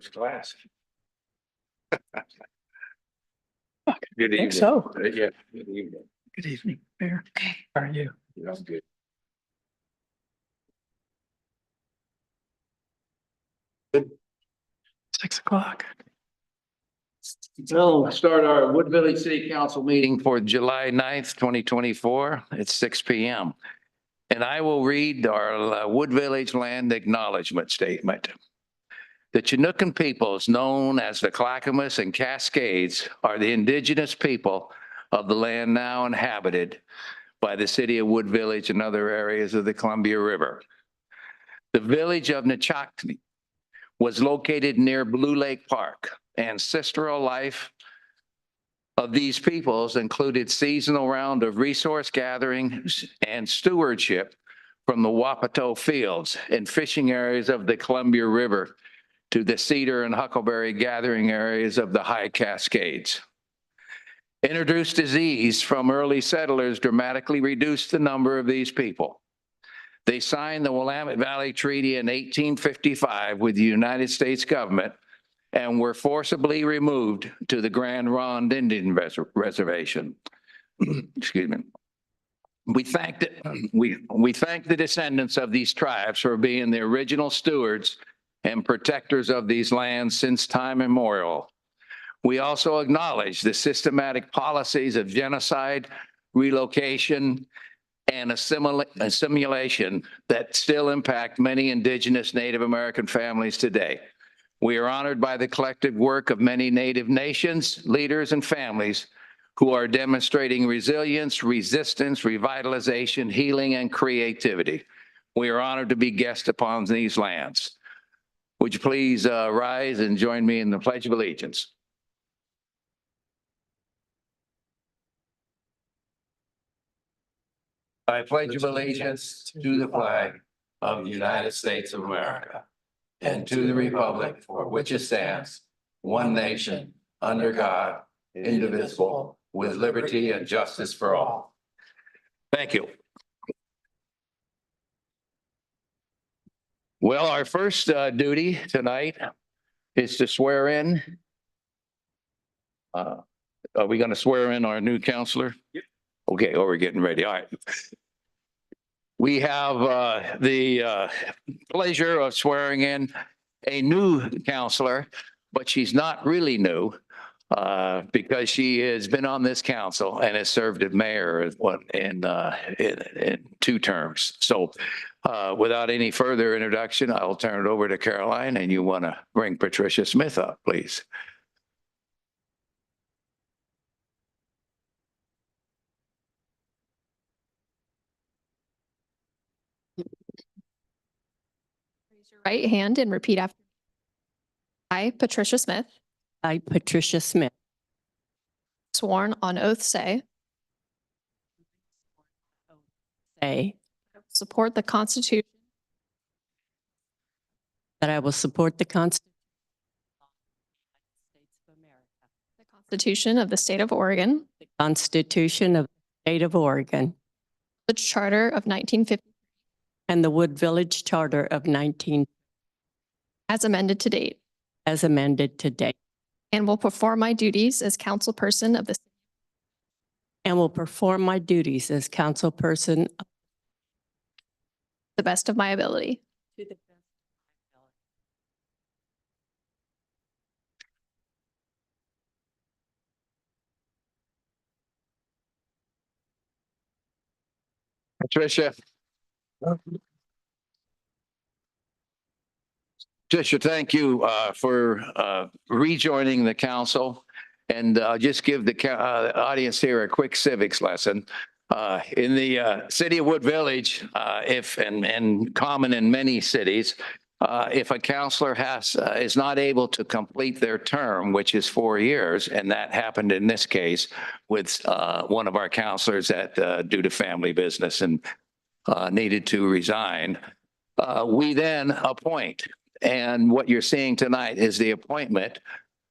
Class. I Good think evening. so. Yeah, good evening. Good evening, Mayor. Okay. How are you? I'm good. Good. 6 o'clock. So we'll start our Wood Village City Council meeting for July 9th, 2024. It's 6 p.m. And I will read our Wood Village Land Acknowledgement Statement. The Chinookan peoples, known as the Clackamas and Cascades, are the indigenous people of the land now inhabited by the city of Wood Village and other areas of the Columbia River. The village of Nechakni was located near Blue Lake Park. Ancestral life of these peoples included seasonal round of resource gathering and stewardship from the Wapato fields and fishing areas of the Columbia River to the cedar and huckleberry gathering areas of the High Cascades. Introduced disease from early settlers dramatically reduced the number of these people. They signed the Willamette Valley Treaty in 1855 with the United States government and were forcibly removed to the Grand Ronde Indian Reservation. Excuse me. We thank the descendants of these tribes for being the original stewards and protectors of these lands since time immemorial. We also acknowledge the systematic policies of genocide, relocation, and assimilation that still impact many indigenous Native American families today. We are honored by the collective work of many Native nations, leaders, and families who are demonstrating resilience, resistance, revitalization, healing, and creativity. We are honored to be guests upon these lands. Would you please rise and join me in the Pledge of Allegiance? I pledge allegiance to the flag of the United States of America and to the republic for which it stands, one nation, under God, indivisible, with liberty and justice for all. Thank you. Well, our first duty tonight is to swear in. Are we going to swear in our new counselor? Yep. Okay, we're getting ready. All right. We have the pleasure of swearing in a new counselor, but she's not really new because she has been on this council and has served as mayor in 2 terms. So without any further introduction, I'll turn it over to Caroline, and you want to bring Patricia Smith up, please. Raise your right hand and repeat after me. I, Patricia Smith, I, Patricia Smith, sworn on oath say, support the Constitution that I will support the Constitution of the State of Oregon, Constitution of the State of Oregon, the Charter of 1950, and the Wood Village Charter of 19 as amended to date, as amended today, and will perform my duties as councilperson of the and will perform my duties as councilperson the best of my ability. to the best of my Patricia. Patricia, thank you for rejoining the council. And I'll just give the audience here a quick civics lesson. In the city of Wood Village, and common in many cities, if a counselor is not able to complete their term, which is 4 years, and that happened in this case with one of our counselors that due to family business and needed to resign, we then appoint. And what you're seeing tonight is the appointment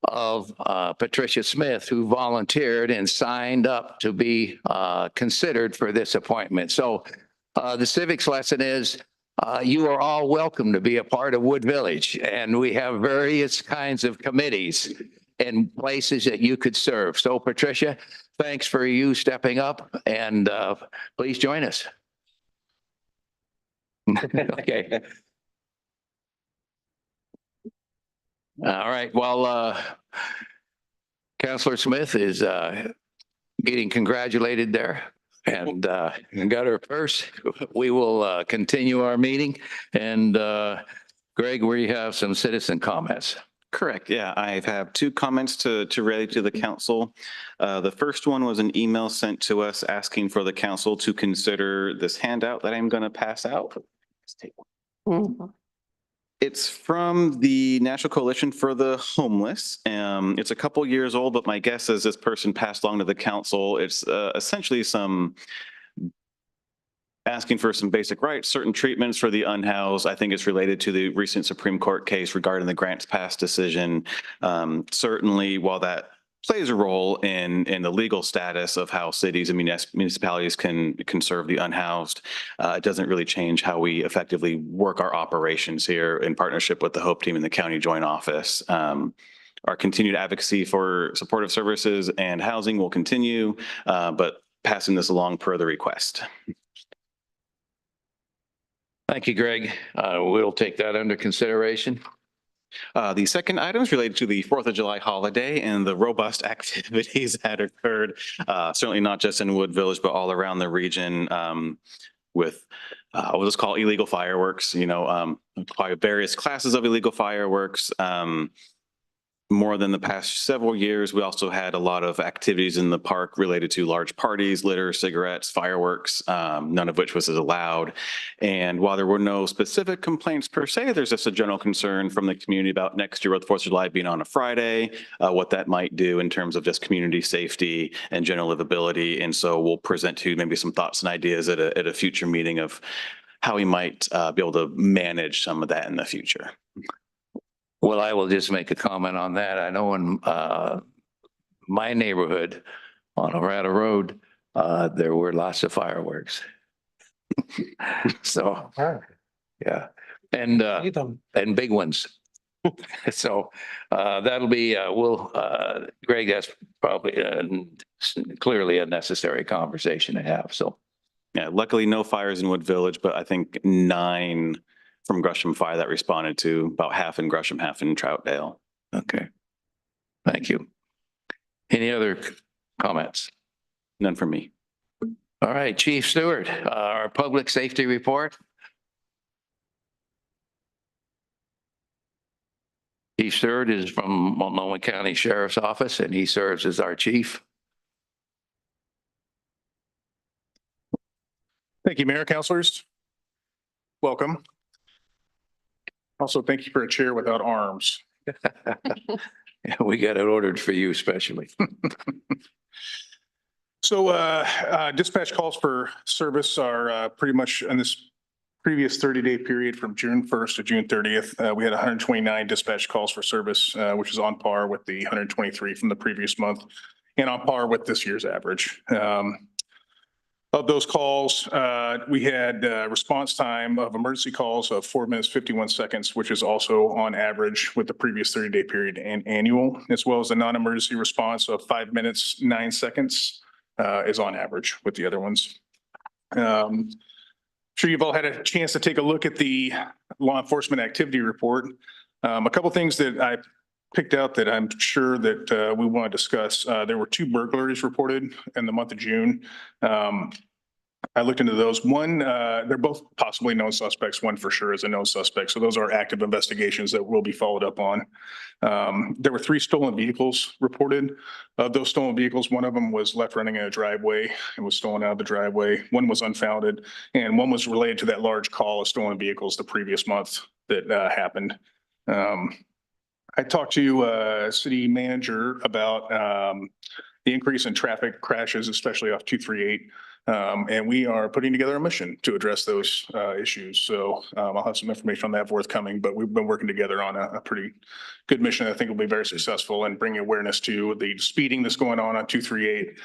of Patricia Smith, who volunteered and signed up to be considered for this appointment. So the civics lesson is you are all welcome to be a part of Wood Village. And we have various kinds of committees and places that you could serve. So Patricia, thanks for you stepping up and please join us. Okay. All right. Well, Councillor Smith is getting congratulated there and got her first. We will continue our meeting. And Greg, we have some citizen comments. Correct. Yeah, I have two comments to relay to the council. The first one was an email sent to us asking for the council to consider this handout that I'm going to pass out. Let's take one. It's from the National Coalition for the Homeless. It's a couple years old, but my guess is this person passed along to the council. It's essentially some asking for some basic rights, certain treatments for the unhoused. I think it's related to the recent Supreme Court case regarding the Grants Pass decision. Certainly, while that plays a role in the legal status of how cities and municipalities can serve the unhoused, it doesn't really change how we effectively work our operations here in partnership with the HOPE team and the county joint office. Our continued advocacy for supportive services and housing will continue, but passing this along per the request. Thank you, Greg. We'll take that under consideration. The second item is related to the 4th of July holiday and the robust activities that occurred, certainly not just in Wood Village, but all around the region with, we'll just call illegal fireworks, various classes of illegal fireworks. More than the past several years, we also had a lot of activities in the park related to large parties, litter, cigarettes, fireworks, none of which was allowed. And while there were no specific complaints per se, there's just a general concern from the community about next year with 4th of July being on a Friday, what that might do in terms of just community safety and general livability. And so we'll present to you maybe some thoughts and ideas at a future meeting of how we might be able to manage some of that in the future. Well, I will just make a comment on that. I know in my neighborhood on Orada Road, there were lots of fireworks. So, yeah, and big ones. So that'll be, Greg, that's probably clearly a necessary conversation to have. So, yeah, luckily no fires in Wood Village, but I think 9 from Gresham Fire that responded to, about half in Gresham, half in Troutdale. Okay. Thank you. Any other comments? None from me. All right, Chief Stewart, our public safety report. Chief Stewart is from Multnomah County Sheriff's Office and he serves as our chief. Thank you, Mayor, councilors. Welcome. Also, thank you for a chair without arms. We got it ordered for you especially. So dispatch calls for service are pretty much in this previous 30-day period from June 1st to June 30th. We had 129 dispatch calls for service, which is on par with the 123 from the previous month and on par with this year's average. Of those calls, we had response time of emergency calls of 4 minutes, 51 seconds, which is also on average with the previous 30-day period and annual, as well as the non-emergency response of 5 minutes, 9 seconds is on average with the other ones. I'm sure you've all had a chance to take a look at the law enforcement activity report. A couple of things that I picked out that I'm sure that we want to discuss. There were 2 burglaries reported in the month of June. I looked into those. One, they're both possibly known suspects. One for sure is a known suspect. So those are active investigations that will be followed up on. There were 3 stolen vehicles reported. Of those stolen vehicles, one of them was left running in a driveway and was stolen out of the driveway. One was unfounded, and one was related to that large call of stolen vehicles the previous month that happened. I talked to city manager about the increase in traffic crashes, especially off 238. And we are putting together a mission to address those issues. So I'll have some information on that forthcoming, but we've been working together on a pretty good mission. I think will be very successful in bringing awareness to the speeding that's going on 238,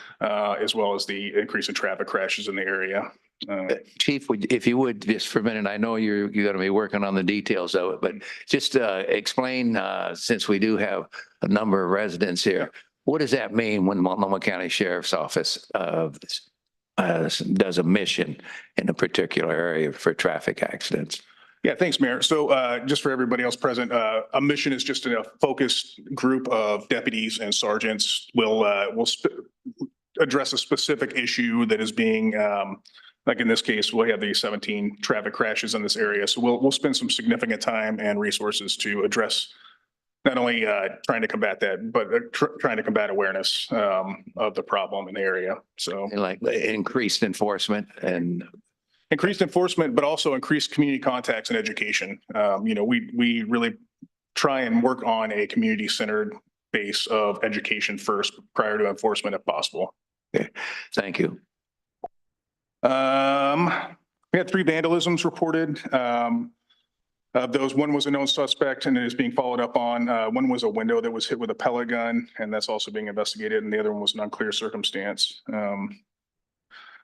as well as the increase in traffic crashes in the area. Chief, if you would, just for a minute, I know you're going to be working on the details of it, but just explain, since we do have a number of residents here, what does that mean when Multnomah County Sheriff's Office does a mission in a particular area for traffic accidents? Yeah, thanks, Mayor. So just for everybody else present, a mission is just a focused group of deputies and sergeants will address a specific issue that is being, like in this case, we have the 17 traffic crashes in this area. So we'll spend some significant time and resources to address not only trying to combat that, but trying to combat awareness of the problem in the area. So And like increased enforcement and increased enforcement, but also increased community contacts and education. We really try and work on a community-centered base of education first prior to enforcement if possible. thank you. We had 3 vandalisms reported. Of those, one was a known suspect and it is being followed up on. One was a window that was hit with a pellet gun, and that's also being investigated. And the other one was an unclear circumstance.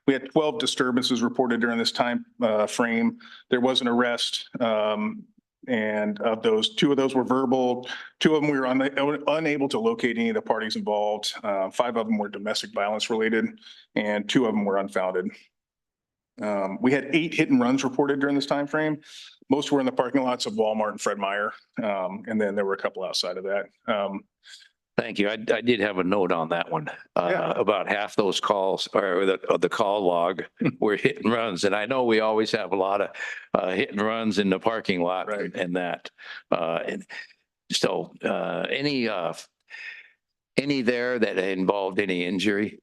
We had 12 disturbances reported during this time frame. There was an arrest. And of those, 2 of those were verbal. 2 of them we were unable to locate any of the parties involved. 5 of them were domestic violence related, and 2 of them were unfounded. We had 8 hit and runs reported during this time frame. Most were in the parking lots of Walmart and Fred Meyer. And then there were a couple outside of that. Thank you. I did have a note on that one. Yeah. About half those calls or the call log were hit and runs. And I know we always have a lot of hit and runs in the parking lot Right. and that. And so any there that involved any injury?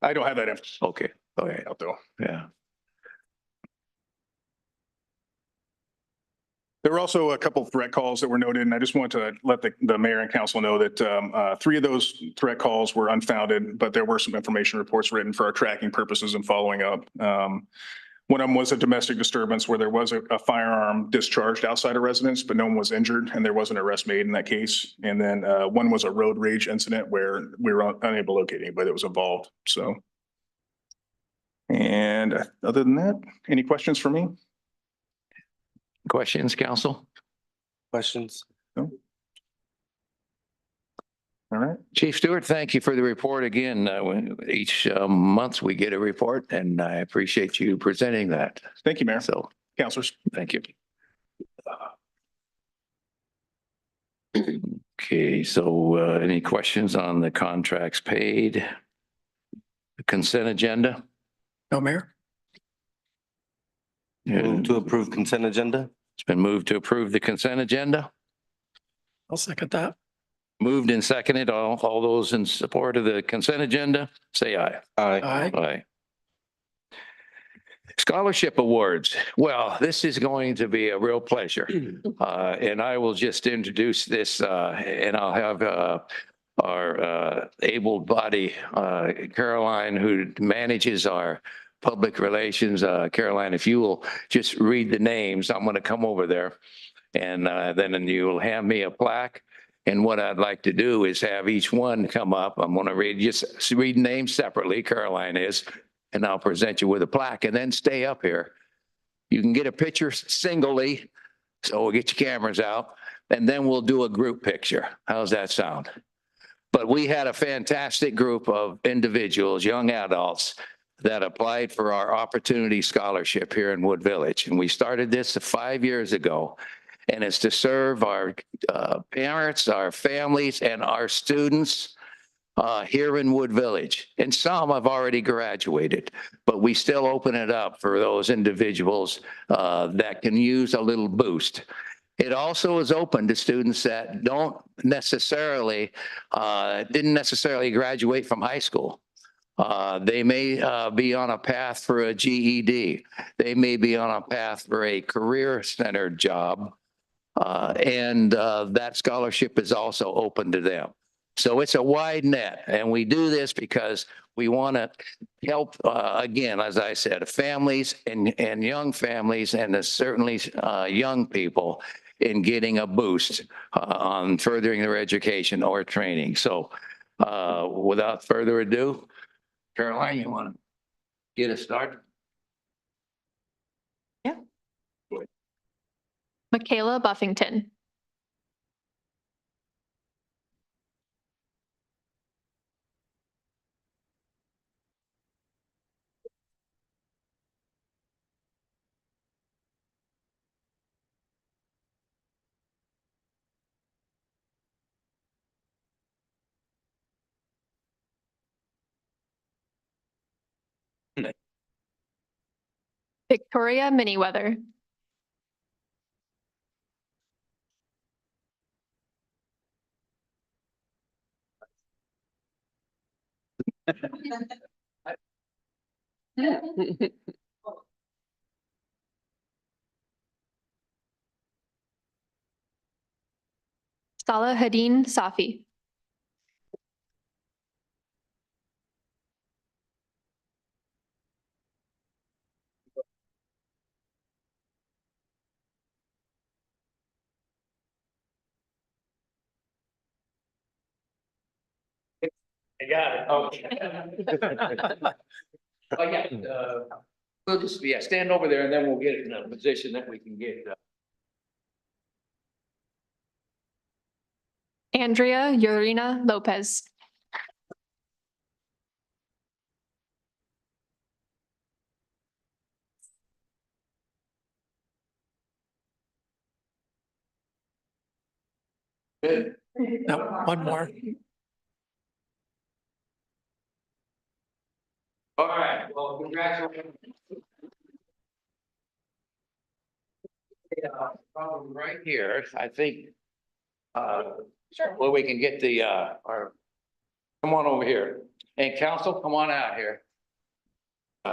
I don't have that info Okay. Okay. out though. Yeah. There were also a couple of threat calls that were noted, and I just want to let the mayor and council know that 3 of those threat calls were unfounded, but there were some information reports written for our tracking purposes and following up. One of them was a domestic disturbance where there was a firearm discharged outside a residence, but no one was injured, and there was an arrest made in that case. And then one was a road rage incident where we were unable to locate anybody that was involved. So, and other than that, any questions for me? Questions, council? Questions? All right. Chief Stewart, thank you for the report again. Each month we get a report and I appreciate you presenting that. Thank you, Mayor. So Councilors. thank you. Okay, so any questions on the contracts paid? The consent agenda? No, Mayor? Move to approve consent agenda? It's been moved to approve the consent agenda. I'll second that. Moved and seconded. All those in support of the consent agenda, say aye. Aye. Aye. Aye. Scholarship awards. Well, this is going to be a real pleasure. And I will just introduce this and I'll have our able body, Caroline, who manages our public relations. Caroline, if you will just read the names, I'm going to come over there and then you'll hand me a plaque. And what I'd like to do is have each one come up. I'm going to read names separately. Caroline is, and I'll present you with a plaque and then stay up here. You can get a picture singly. So we'll get your cameras out and then we'll do a group picture. How's that sound? But we had a fantastic group of individuals, young adults, that applied for our Opportunity Scholarship here in Wood Village. And we started this 5 years ago. And it's to serve our parents, our families, and our students here in Wood Village. And some have already graduated, but we still open it up for those individuals that can use a little boost. It also is open to students that didn't necessarily graduate from high school. They may be on a path for a GED. They may be on a path for a career-centered job. And that scholarship is also open to them. So it's a wide net. And we do this because we want to help, again, as I said, families and young families and certainly young people in getting a boost on furthering their education or training. So without further ado, Caroline, you want to get us started? Michaela Buffington. Victoria Miniweather. Salahadin Safi. I got it. Okay. Oh, yeah, we'll just, yeah, stand over there and then we'll get it in a position that we can get. Andrea Yorina Lopez. Good. No, one more. All right, well, congratulations. Yeah, probably right here, I think. Well, we can get the, come on over here. And council, come on out here.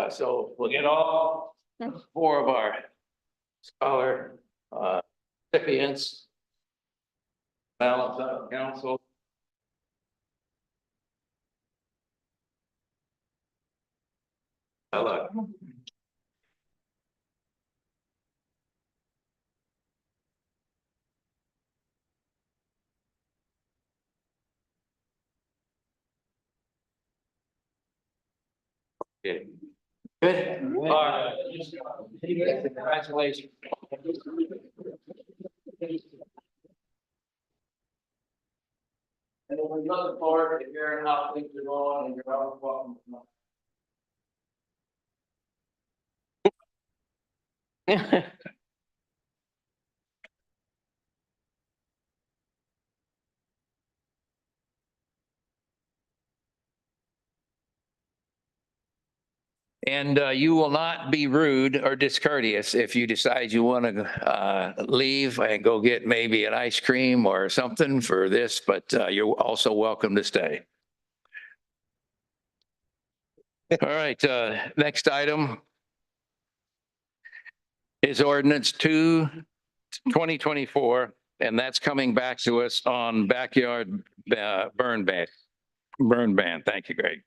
So we'll get all four of our scholar, recipients. Balance up, council. Hello. Good. Good. All right. Congratulations. And we look forward to hearing how things are going and you're always welcome. And you will not be rude or discourteous if you decide you want to leave and go get maybe an ice cream or something for this, but you're also welcome to stay. All right, next item is ordinance 2024, and that's coming back to us on backyard burn ban. Burn ban. Thank you, Greg.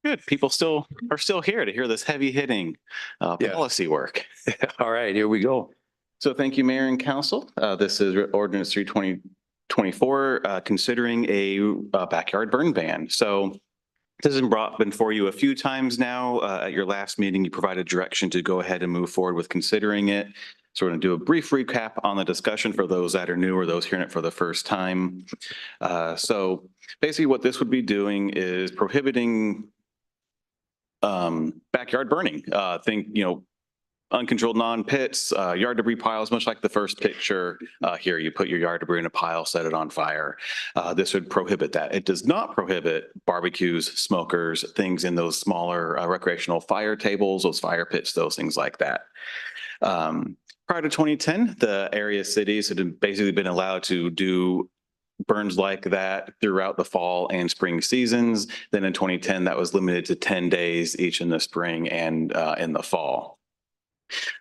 Good. People are still here to hear this heavy hitting Yeah. policy work. All right, here we go. So thank you, Mayor and Council. This is ordinance 2024, considering a backyard burn ban. So this has been brought before you a few times now. At your last meeting, you provided direction to go ahead and move forward with considering it. So we're going to do a brief recap on the discussion for those that are new or those hearing it for the first time. So basically what this would be doing is prohibiting backyard burning. Think, uncontrolled non-pits, yard debris piles, much like the first picture here. You put your yard debris in a pile, set it on fire. This would prohibit that. It does not prohibit barbecues, smokers, things in those smaller recreational fire tables, those fire pits, those things like that. Prior to 2010, the area cities had basically been allowed to do burns like that throughout the fall and spring seasons. Then in 2010, that was limited to 10 days each in the spring and in the fall.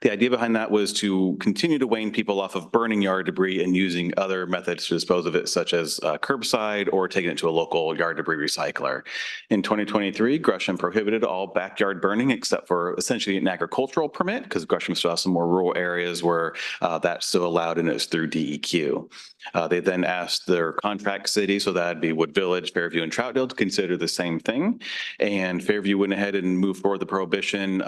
The idea behind that was to continue to wean people off of burning yard debris and using other methods to dispose of it, such as curbside or taking it to a local yard debris recycler. In 2023, Gresham prohibited all backyard burning except for essentially an agricultural permit, because Gresham still has some more rural areas where that's still allowed and it's through DEQ. They then asked their contract city, so that'd be Wood Village, Fairview, and Troutdale, to consider the same thing. And Fairview went ahead and moved forward the prohibition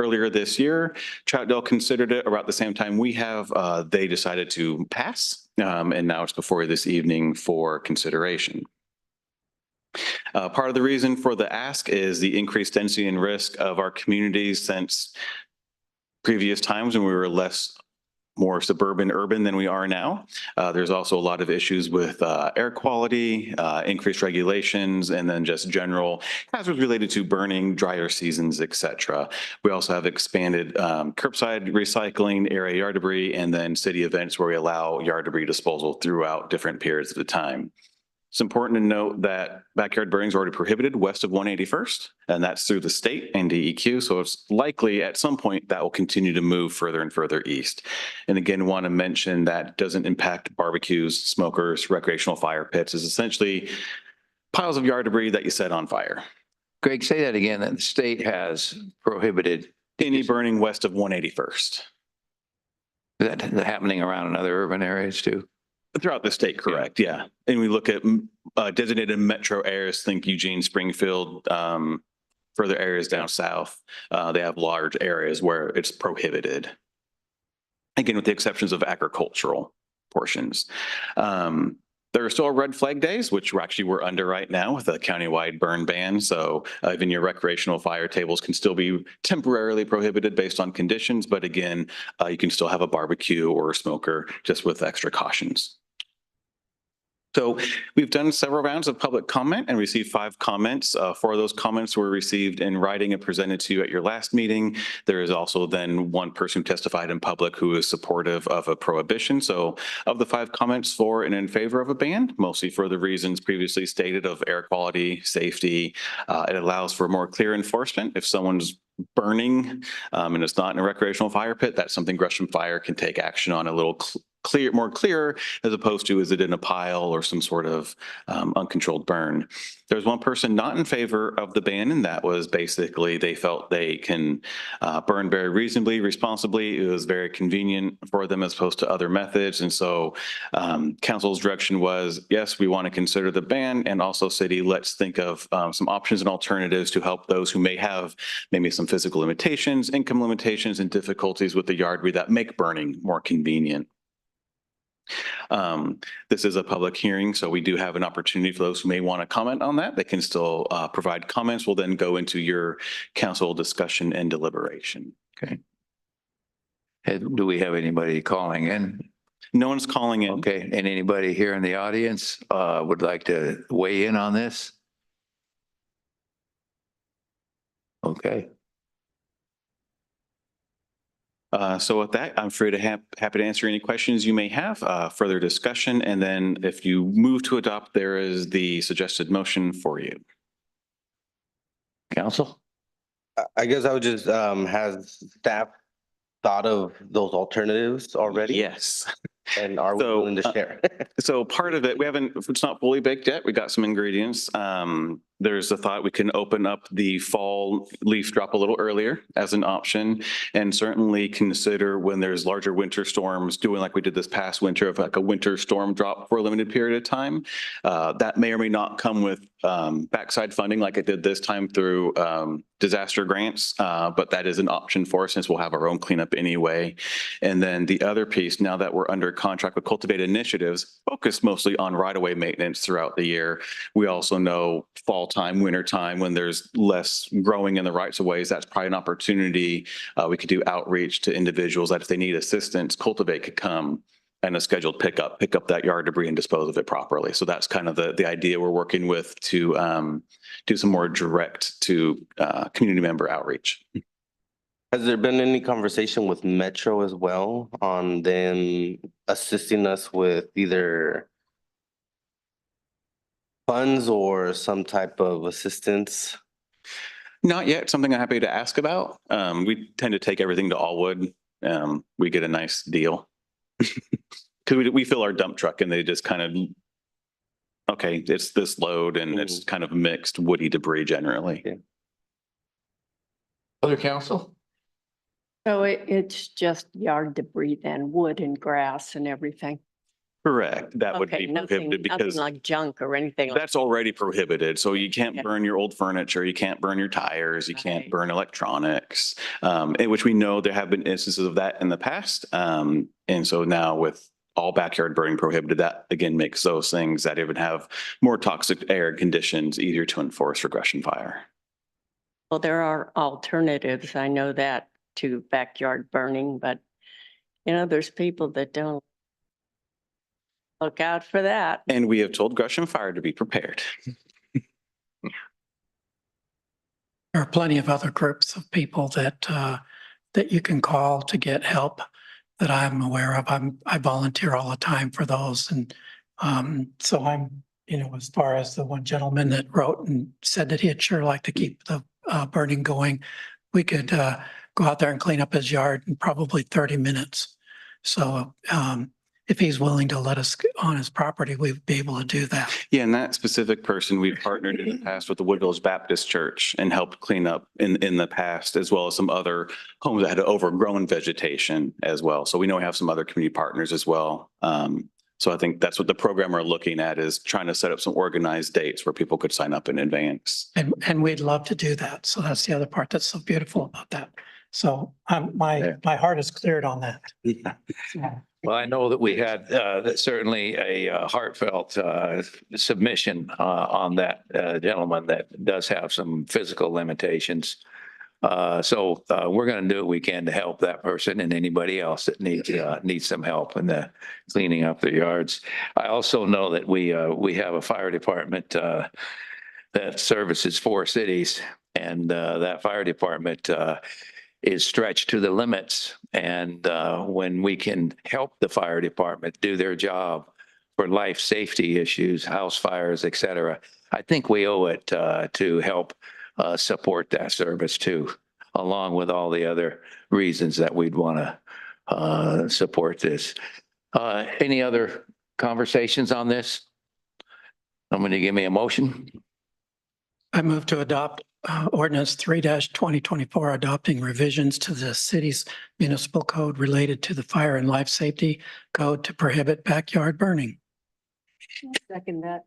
earlier this year. Troutdale considered it about the same time we have. They decided to pass, and now it's before you this evening for consideration. Part of the reason for the ask is the increased density and risk of our communities since previous times when we were more suburban urban than we are now. There's also a lot of issues with air quality, increased regulations, and then just general hazards related to burning, drier seasons, et cetera. We also have expanded curbside recycling, area yard debris, and then city events where we allow yard debris disposal throughout different periods of the time. It's important to note that backyard burning is already prohibited west of 181st, and that's through the state and DEQ. So it's likely at some point that will continue to move further and further east. And again, want to mention that doesn't impact barbecues, smokers, recreational fire pits. It's essentially piles of yard debris that you set on fire. Greg, say that again, that the state has prohibited Any burning west of 181st. that happening around in other urban areas too. Throughout the state, correct, yeah. And we look at designated metro areas, think Eugene, Springfield, further areas down south. They have large areas where it's prohibited. Again, with the exceptions of agricultural portions. There are still red flag days, which we're under right now with a countywide burn ban. So even your recreational fire tables can still be temporarily prohibited based on conditions. But again, you can still have a barbecue or a smoker just with extra cautions. So we've done several rounds of public comment and received 5 comments. 4 of those comments were received in writing and presented to you at your last meeting. There is also then 1 person who testified in public who is supportive of a prohibition. So of the 5 comments, 4 and in favor of a ban, mostly for the reasons previously stated of air quality, safety. It allows for more clear enforcement. If someone's burning and it's not in a recreational fire pit, that's something Gresham Fire can take action on a little more clear, as opposed to is it in a pile or some sort of uncontrolled burn. There's 1 person not in favor of the ban, and that was basically they felt they can burn very reasonably, responsibly. It was very convenient for them as opposed to other methods. And so council's direction was, yes, we want to consider the ban, and also city, let's think of some options and alternatives to help those who may have maybe some physical limitations, income limitations, and difficulties with the yard debris that make burning more convenient. This is a public hearing, so we do have an opportunity for those who may want to comment on that. They can still provide comments. We'll then go into your council discussion and deliberation. Okay. Do we have anybody calling in? No one's calling in. Okay, and anybody here in the audience would like to weigh in on this? Okay. So with that, I'm free to happy to answer any questions you may have, further discussion, and then if you move to adopt, there is the suggested motion for you. Council? I guess I would just, has staff thought of those alternatives already? Yes. And are we So, willing to share? So part of it, it's not fully baked yet. We got some ingredients. There's a thought we can open up the fall leaf drop a little earlier as an option, and certainly consider when there's larger winter storms, doing like we did this past winter of like a winter storm drop for a limited period of time. That may or may not come with backside funding like it did this time through disaster grants, but that is an option for us since we'll have our own cleanup anyway. And then the other piece, now that we're under contract with Cultivate Initiatives, focused mostly on right-of-way maintenance throughout the year. We also know fall time, winter time, when there's less growing in the rights of ways, that's probably an opportunity. We could do outreach to individuals that if they need assistance, Cultivate could come and a scheduled pick up that yard debris and dispose of it properly. So that's kind of the idea we're working with to do some more direct to community member outreach. Has there been any conversation with Metro as well on them assisting us with either funds or some type of assistance? Not yet, something I'm happy to ask about. We tend to take everything to Allwood. We get a nice deal. Because we fill our dump truck and they just kind of, okay, it's this load and it's kind of mixed woody debris generally. Yeah. Other council? So it's just yard debris then, wood and grass and everything? Correct. That would Okay, be nothing, prohibited nothing because like junk or anything like. that's already prohibited. So you can't Okay. burn your old furniture, you can't burn your tires, you can't Right. burn electronics. In which we know there have been instances of that in the past. And so now with all backyard burning prohibited, that again makes those things that even have more toxic air conditions easier to enforce for brush and fire. Well, there are alternatives. I know that to backyard burning, but there's people that don't look out for that. And we have told Gresham Fire to be prepared. There are plenty of other groups of people that, that you can call to get help that I'm aware of. I volunteer all the time for those. And, so I'm, as far as the one gentleman that wrote and said that he'd sure like to keep the, burning going, we could, go out there and clean up his yard in probably 30 minutes. So, if he's willing to let us on his property, we'd be able to do that. Yeah, and that specific person, we've partnered in the past with the Wood Village Baptist Church and helped clean up in the past, as well as some other homes that had overgrown vegetation as well. So we know we have some other community partners as well. So I think that's what the program we're looking at is trying to set up some organized dates where people could sign up in advance. And we'd love to do that. So that's the other part that's so beautiful about that. So my heart is cleared on that. Well, I know that we had certainly a heartfelt submission on that gentleman that does have some physical limitations. So we're going to do what we can to help that person and anybody else that needs some help in the cleaning up their yards. I also know that we have a fire department that services 4 cities, and that fire department is stretched to the limits. And when we can help the fire department do their job for life safety issues, house fires, et cetera, I think we owe it to help support that service too, along with all the other reasons that we'd want to support this. Any other conversations on this? Somebody give me a motion. I move to adopt ordinance 3-2024, adopting revisions to the city's municipal code related to the fire and life safety code to prohibit backyard burning. Second that.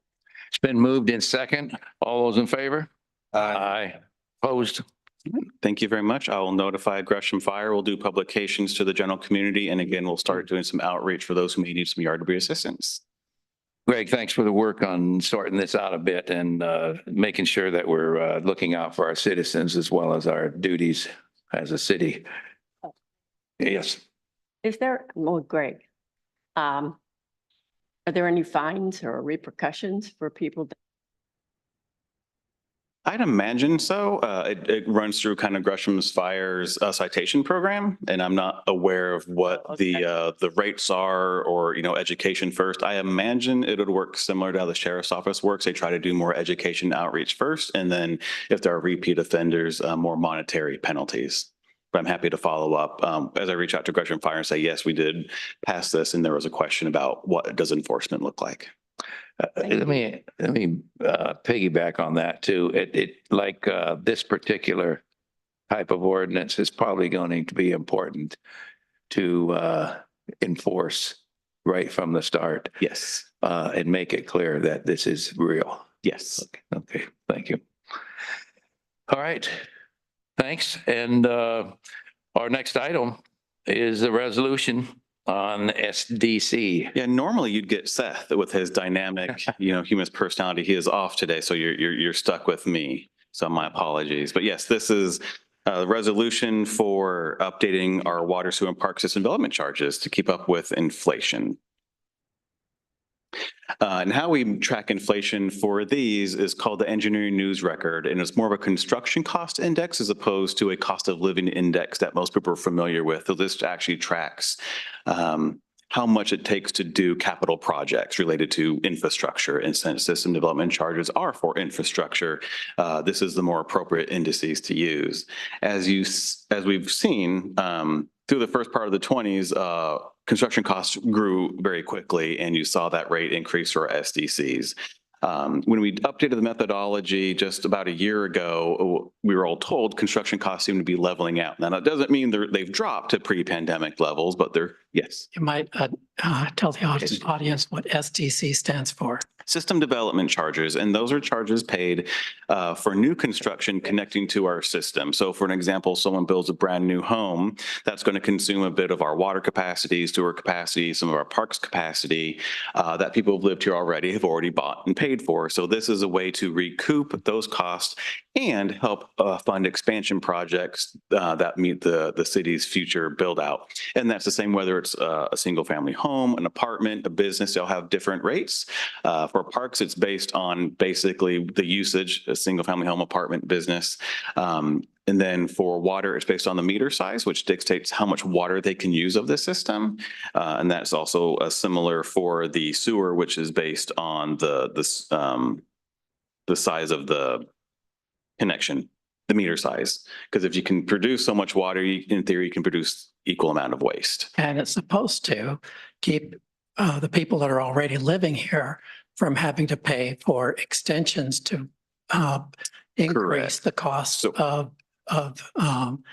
It's been moved in second. All those in favor? Uh, Aye. Opposed? Thank you very much. I will notify Gresham Fire. We'll do publications to the general community. And again, we'll start doing some outreach for those who may need some yard debris assistance. Greg, thanks for the work on sorting this out a bit and making sure that we're looking out for our citizens as well as our duties as a city. Yes. Is there, well, Greg, are there any fines or repercussions for people that? I'd imagine so. It runs through kind of Gresham's Fire's citation program, and I'm not aware of what the rates are or, education first. I imagine it would work similar to how the sheriff's office works. They try to do more education outreach first, and then if there are repeat offenders, more monetary penalties. But I'm happy to follow up as I reach out to Gresham Fire and say, yes, we did pass this, and there was a question about what does enforcement look like. Let me piggyback on that too. This particular type of ordinance is probably going to be important to enforce right from the start. Yes. And make it clear that this is real. Yes. Okay, thank you. All right, thanks. And our next item is a resolution on SDC. Yeah, normally you'd get Seth with his dynamic, human personality. He is off today, so you're stuck with me. So my apologies. But yes, this is a resolution for updating our water, sewer, and park system development charges to keep up with inflation. And how we track inflation for these is called the Engineering News Record, and it's more of a construction cost index as opposed to a cost of living index that most people are familiar with. So this actually tracks how much it takes to do capital projects related to infrastructure. And since system development charges are for infrastructure, this is the more appropriate indices to use. As we've seen, through the first part of the 20s, construction costs grew very quickly, and you saw that rate increase for SDCs. When we updated the methodology just about a year ago, we were all told construction costs seem to be leveling out. Now, that doesn't mean they've dropped to pre-pandemic levels, but yes. You might tell the audience what SDC stands for. System development charges, and those are charges paid for new construction connecting to our system. So for an example, someone builds a brand new home, that's going to consume a bit of our water capacity, sewer capacity, some of our parks capacity that people who've lived here already have already bought and paid for. So this is a way to recoup those costs and help fund expansion projects that meet the city's future build out. And that's the same whether it's a single family home, an apartment, a business, they'll have different rates. For parks, it's based on basically the usage, a single family home, apartment, business. And then for water, it's based on the meter size, which dictates how much water they can use of the system. And that's also similar for the sewer, which is based on the size of the connection, the meter size. Because if you can produce so much water, in theory, you can produce equal amount of waste. And it's supposed to keep the people that are already living here from having to pay for extensions to increase Correct. the cost So- of Building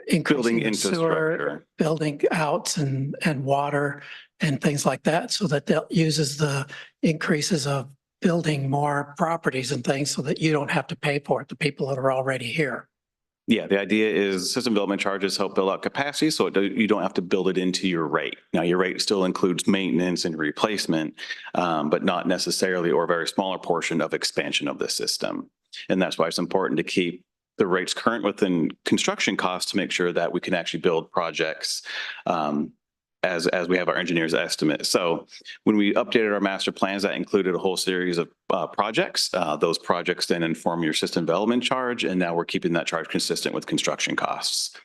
increasing the sewer, infrastructure. building outs and water and things like that, so that that uses the increases of building more properties and things so that you don't have to pay for it, the people that are already here. Yeah, the idea is system development charges help build out capacity, so you don't have to build it into your rate. Now, your rate still includes maintenance and replacement, but not necessarily or a very smaller portion of expansion of the system. And that's why it's important to keep the rates current within construction costs to make sure that we can actually build projects as we have our engineers estimate. So when we updated our master plans, that included a whole series of projects. Those projects then inform your system development charge, and now we're keeping that charge consistent with construction costs.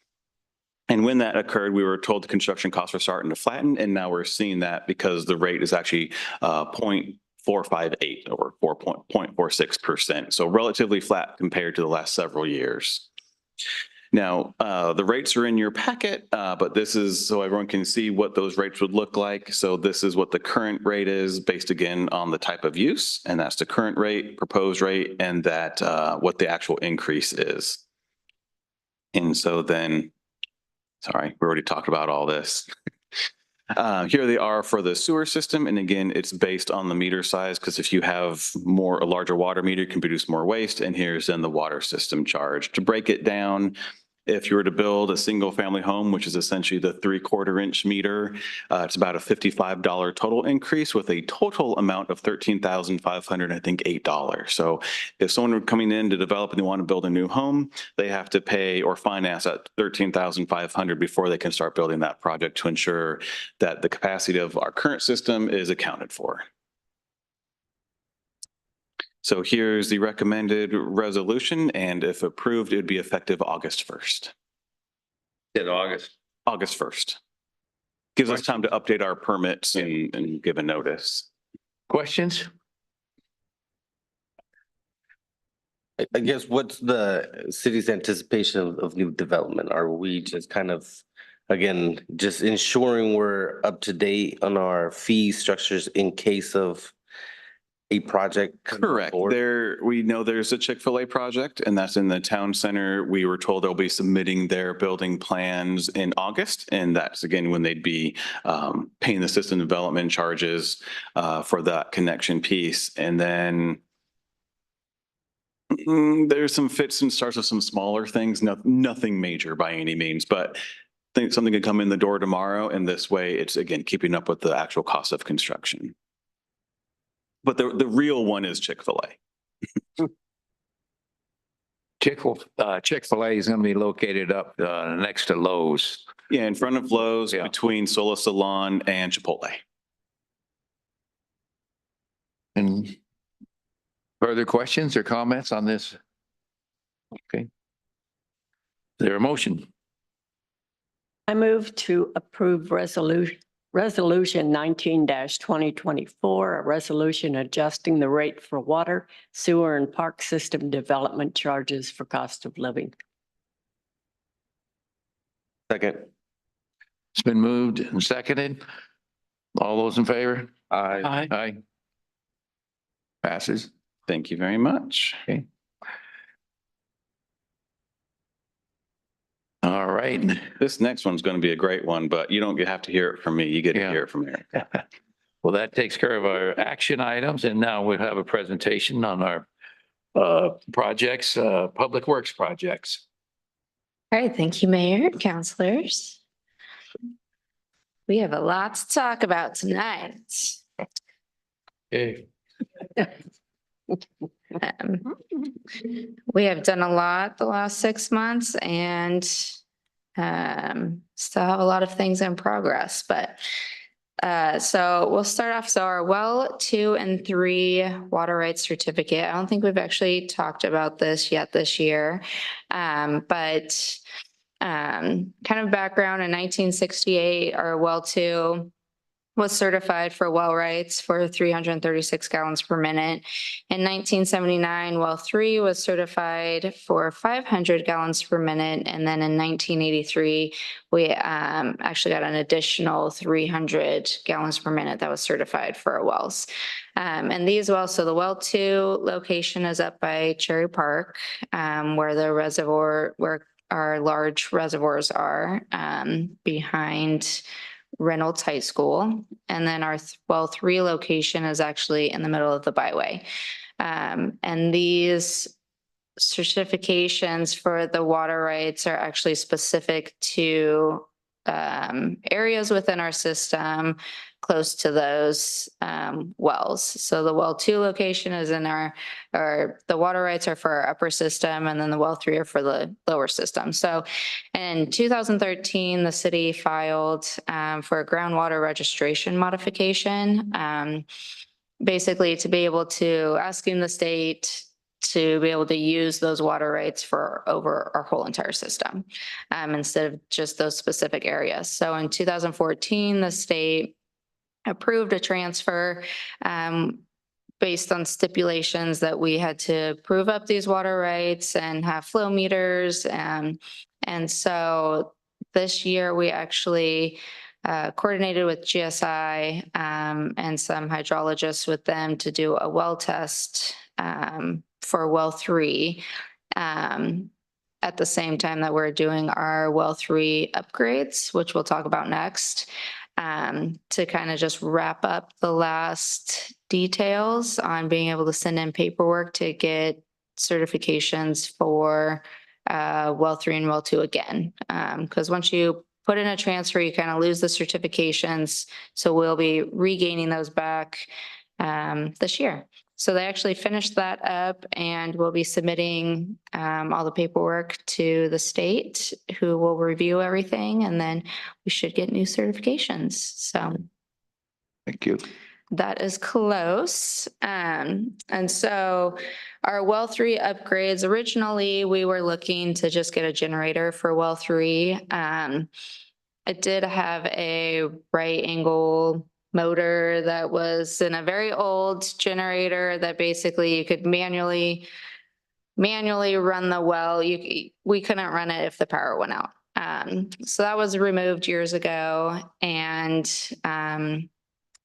And when that occurred, we were told the construction costs were starting to flatten, and now we're seeing that because the rate is actually 0.458 or 4.46%. So relatively flat compared to the last several years. Now, the rates are in your packet, but this is so everyone can see what those rates would look like. So this is what the current rate is based again on the type of use, and that's the current rate, proposed rate, and that what the actual increase is. And so then, sorry, we already talked about all this. Here they are for the sewer system. And again, it's based on the meter size, because if you have a larger water meter, you can produce more waste. And here's then the water system charge. To break it down, if you were to build a single family home, which is essentially the 3/4 inch meter, it's about a $55 total increase with a total amount of $13,500, I think $8. So if someone were coming in to develop and they want to build a new home, they have to pay or finance at $13,500 before they can start building that project to ensure that the capacity of our current system is accounted for. So here's the recommended resolution, and if approved, it would be effective August 1st. In August. August 1st. Gives us time to update our permits and give a notice. Questions? I guess what's the city's anticipation of new development? Are we just kind of, again, just ensuring we're up to date on our fee structures in case of a project? Correct. We know there's a Chick-fil-A project, and that's in the town center. We were told they'll be submitting their building plans in August, and that's again when they'd be paying the system development charges for that connection piece. And then there's some fits and starts of some smaller things, nothing major by any means, but I think something could come in the door tomorrow, and this way it's again keeping up with the actual cost of construction. But the real one is Chick-fil-A. Chick-fil-A is going to be located up next to Lowe's. Yeah, in front of Lowe's, Yeah. between Sola Salon and Chipotle. And further questions or comments on this? Okay. Is there a motion? I move to approve resolution Resolution 19-2024, a resolution adjusting the rate for water, sewer, and park system development charges for cost of living. Second. It's been moved and seconded. All those in favor? Aye. Aye. Aye. Passes. Thank you very much. Okay. All right. This next one's going to be a great one, but you don't have to hear it from me. You get to Yeah. hear it from Eric. Well, that takes care of our action items, and now we'll have a presentation on our projects, public works projects. All right, thank you, Mayor, councilors. We have a lot to talk about tonight. Okay. Um, We have done a lot the last 6 months and still have a lot of things in progress, but so we'll start off. So our well 2 and 3 water rights certificate. I don't think we've actually talked about this yet this year. But kind of background, in 1968, our well 2 was certified for well rights for 336 gallons per minute. In 1979, well 3 was certified for 500 gallons per minute. And then in 1983, we actually got an additional 300 gallons per minute that was certified for our wells. And these wells, so the well 2 location is up by Cherry Park, where the reservoir, where our large reservoirs are, behind Reynolds High School. And then our well 3 location is actually in the middle of the byway. And these certifications for the water rights are actually specific to areas within our system close to those wells. So the well 2 location is in the water rights are for our upper system, and then the well 3 are for the lower system. So in 2013, the city filed for a groundwater registration modification, basically to be able to asking the state to be able to use those water rights for over our whole entire system, instead of just those specific areas. So in 2014, the state approved a transfer based on stipulations that we had to prove up these water rights and have flow meters. And so this year we actually coordinated with GSI and some hydrologists with them to do a well test for well 3 at the same time that we're doing our well 3 upgrades, which we'll talk about next, to kind of just wrap up the last details on being able to send in paperwork to get certifications for well 3 and well 2 again. Because once you put in a transfer, you kind of lose the certifications. So we'll be regaining those back this year. So they actually finished that up, and we'll be submitting all the paperwork to the state, who will review everything, and then we should get new certifications. So Thank you. that is close. And so our well 3 upgrades, originally we were looking to just get a generator for well 3. It did have a right angle motor that was in a very old generator that basically you could manually run the well. We couldn't run it if the power went out. So that was removed years ago. And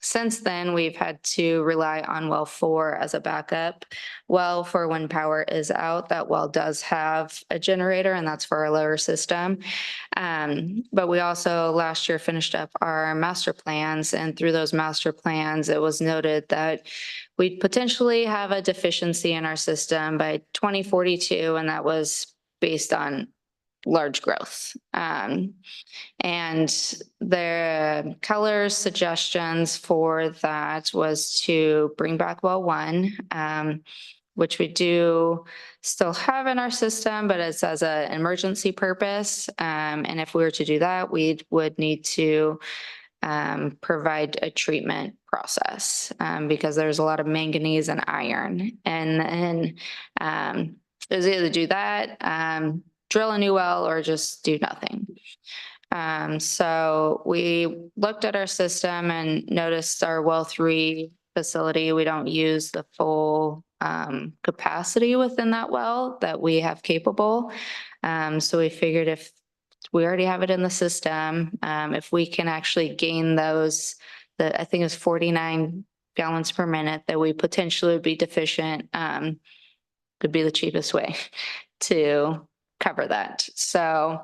since then, we've had to rely on well 4 as a backup well for when power is out. That well does have a generator, and that's for our lower system. But we also last year finished up our master plans, and through those master plans, it was noted that we'd potentially have a deficiency in our system by 2042, and that was based on large growth. And the color suggestions for that was to bring back well 1, which we do still have in our system, but it's as an emergency purpose. And if we were to do that, we would need to provide a treatment process because there's a lot of manganese and iron. And it was either do that, drill a new well, or just do nothing. So we looked at our system and noticed our well 3 facility, we don't use the full capacity within that well that we have capable. So we figured if we already have it in the system, if we can actually gain those, I think it's 49 gallons per minute that we potentially would be deficient, could be the cheapest way to cover that. So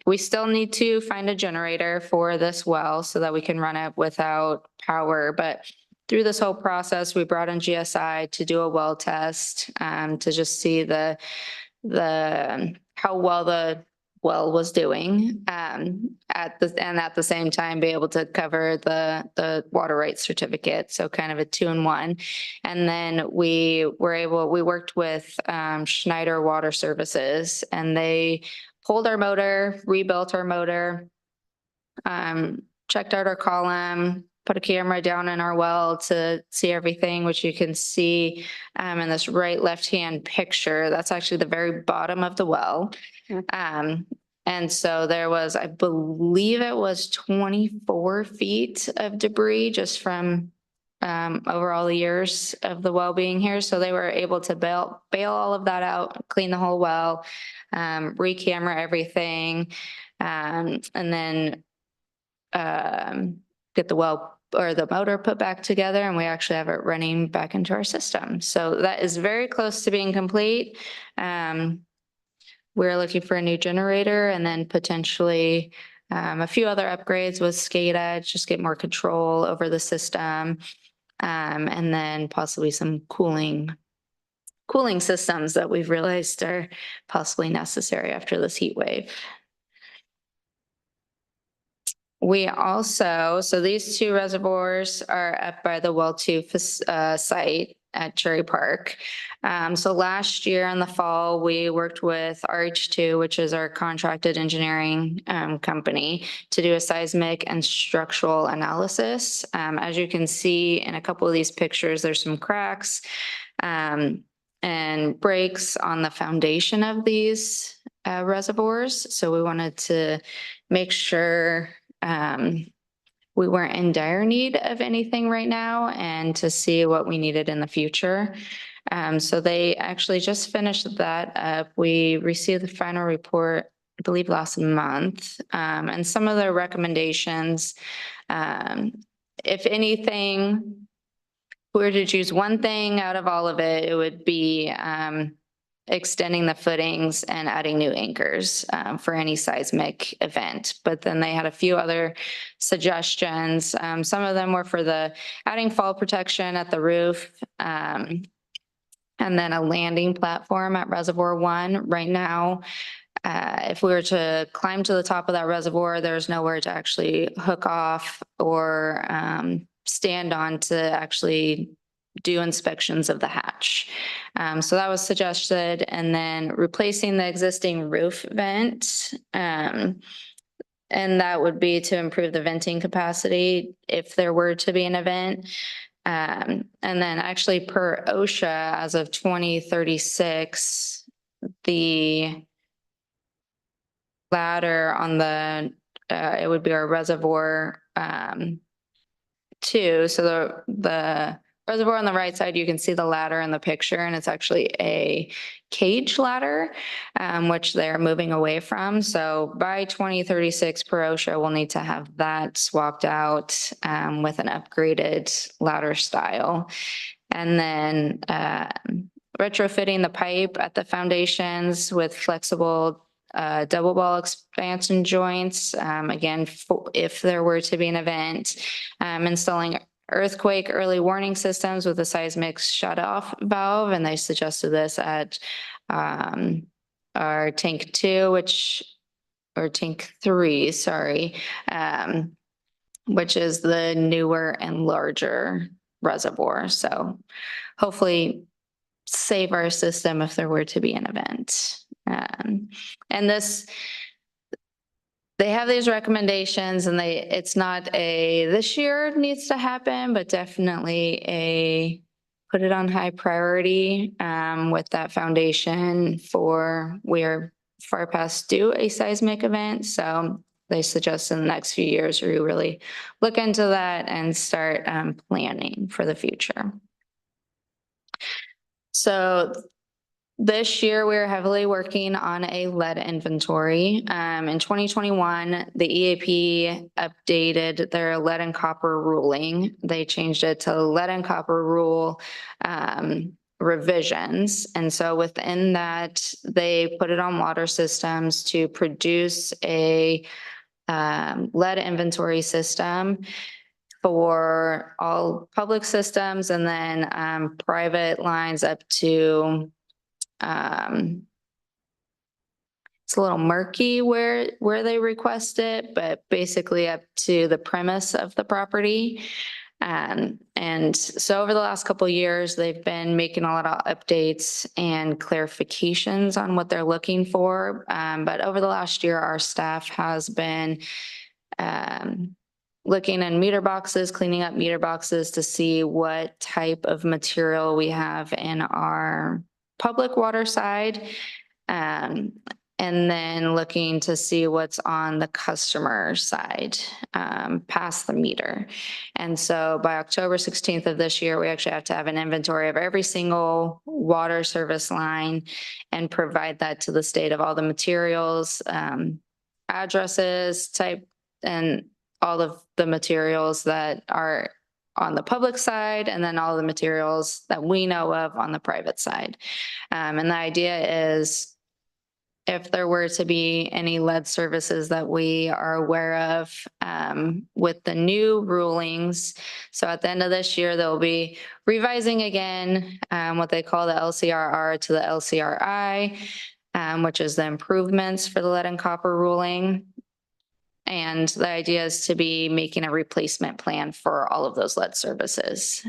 we still need to find a generator for this well so that we can run it without power. But through this whole process, we brought in GSI to do a well test, to just see how well the well was doing, at the same time be able to cover the water rights certificate. So kind of a 2-in-1. And then we worked with Schneider Water Services, and they pulled our motor, rebuilt our motor, checked out our column, put a camera down in our well to see everything, which you can see in this right left-hand picture. That's actually the very bottom of the well. And so there was, I believe it was 24 feet of debris just from over all the years of the well being here. So they were able to bail all of that out, clean the whole well, re-camera everything, and then get the well or the motor put back together, and we actually have it running back into our system. So that is very close to being complete. We're looking for a new generator and then potentially a few other upgrades with SCADA, just get more control over the system. And then possibly some cooling systems that we've realized are possibly necessary after this heat wave. We also, so these 2 reservoirs are up by the well 2 site at Cherry Park. So last year in the fall, we worked with RH2, which is our contracted engineering company, to do a seismic and structural analysis. As you can see in a couple of these pictures, there's some cracks and breaks on the foundation of these reservoirs. So we wanted to make sure we weren't in dire need of anything right now and to see what we needed in the future. So they actually just finished that up. We received the final report, I believe, last month. And some of the recommendations, if anything, if we were to choose one thing out of all of it, it would be extending the footings and adding new anchors for any seismic event. But then they had a few other suggestions. Some of them were for the adding fall protection at the roof, and then a landing platform at Reservoir 1. Right now, if we were to climb to the top of that reservoir, there's nowhere to actually hook off or stand on to actually do inspections of the hatch. So that was suggested. And then replacing the existing roof vent. And that would be to improve the venting capacity if there were to be an event. And then actually per OSHA, as of 2036, the ladder on the, it would be our reservoir 2. So the reservoir on the right side, you can see the ladder in the picture, and it's actually a cage ladder, which they're moving away from. So by 2036 per OSHA, we'll need to have that swapped out with an upgraded ladder style. And then retrofitting the pipe at the foundations with flexible double ball expansion joints. Again, if there were to be an event, installing earthquake early warning systems with a seismic shut-off valve, and they suggested this at our tank 2, or tank 3, sorry, which is the newer and larger reservoir. So hopefully save our system if there were to be an event. And this, they have these recommendations, and it's not a this year needs to happen, but definitely a put it on high priority with that foundation for we're far past due a seismic event. So they suggest in the next few years, we really look into that and start planning for the future. So this year, we're heavily working on a lead inventory. In 2021, the EAP updated their lead and copper ruling. They changed it to lead and copper rule revisions. And so within that, they put it on water systems to produce a lead inventory system for all public systems and then private lines up to it's a little murky where they request it, but basically up to the premise of the property. And so over the last couple of years, they've been making a lot of updates and clarifications on what they're looking for. But over the last year, our staff has been looking in meter boxes, cleaning up meter boxes to see what type of material we have in our public water side. And then looking to see what's on the customer side, past the meter. And so by October 16th of this year, we actually have to have an inventory of every single water service line and provide that to the state of all the materials, addresses, type, and all of the materials that are on the public side, and then all the materials that we know of on the private side. And the idea is if there were to be any lead services that we are aware of with the new rulings. So at the end of this year, they'll be revising again what they call the LCRR to the LCRI, which is the improvements for the lead and copper ruling. And the idea is to be making a replacement plan for all of those lead services.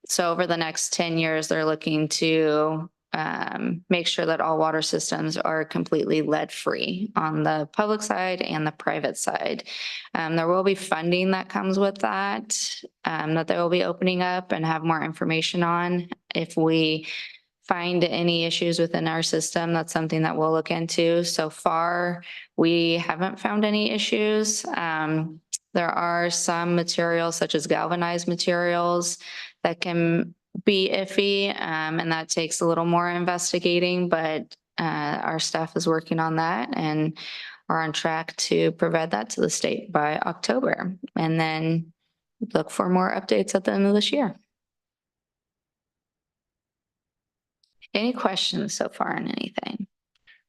So over the next 10 years, they're looking to make sure that all water systems are completely lead-free on the public side and the private side. There will be funding that comes with that, that they will be opening up and have more information on. If we find any issues within our system, that's something that we'll look into. So far, we haven't found any issues. There are some materials, such as galvanized materials, that can be iffy, and that takes a little more investigating, but our staff is working on that and are on track to provide that to the state by October, and then look for more updates at the end of this year. Any questions so far on anything?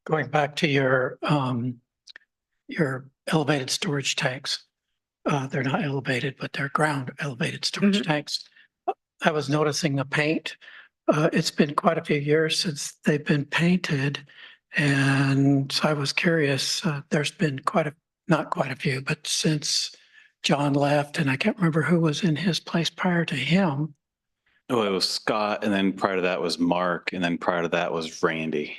Going back to your elevated storage tanks, they're not elevated, but they're ground elevated storage tanks. I was noticing the paint. It's been quite a few years since they've been painted. And so I was curious, there's been not quite a few, but since John left, and I can't remember who was in his place prior to him. Oh, it was Scott, and then prior to that was Mark, and then prior to that was Randy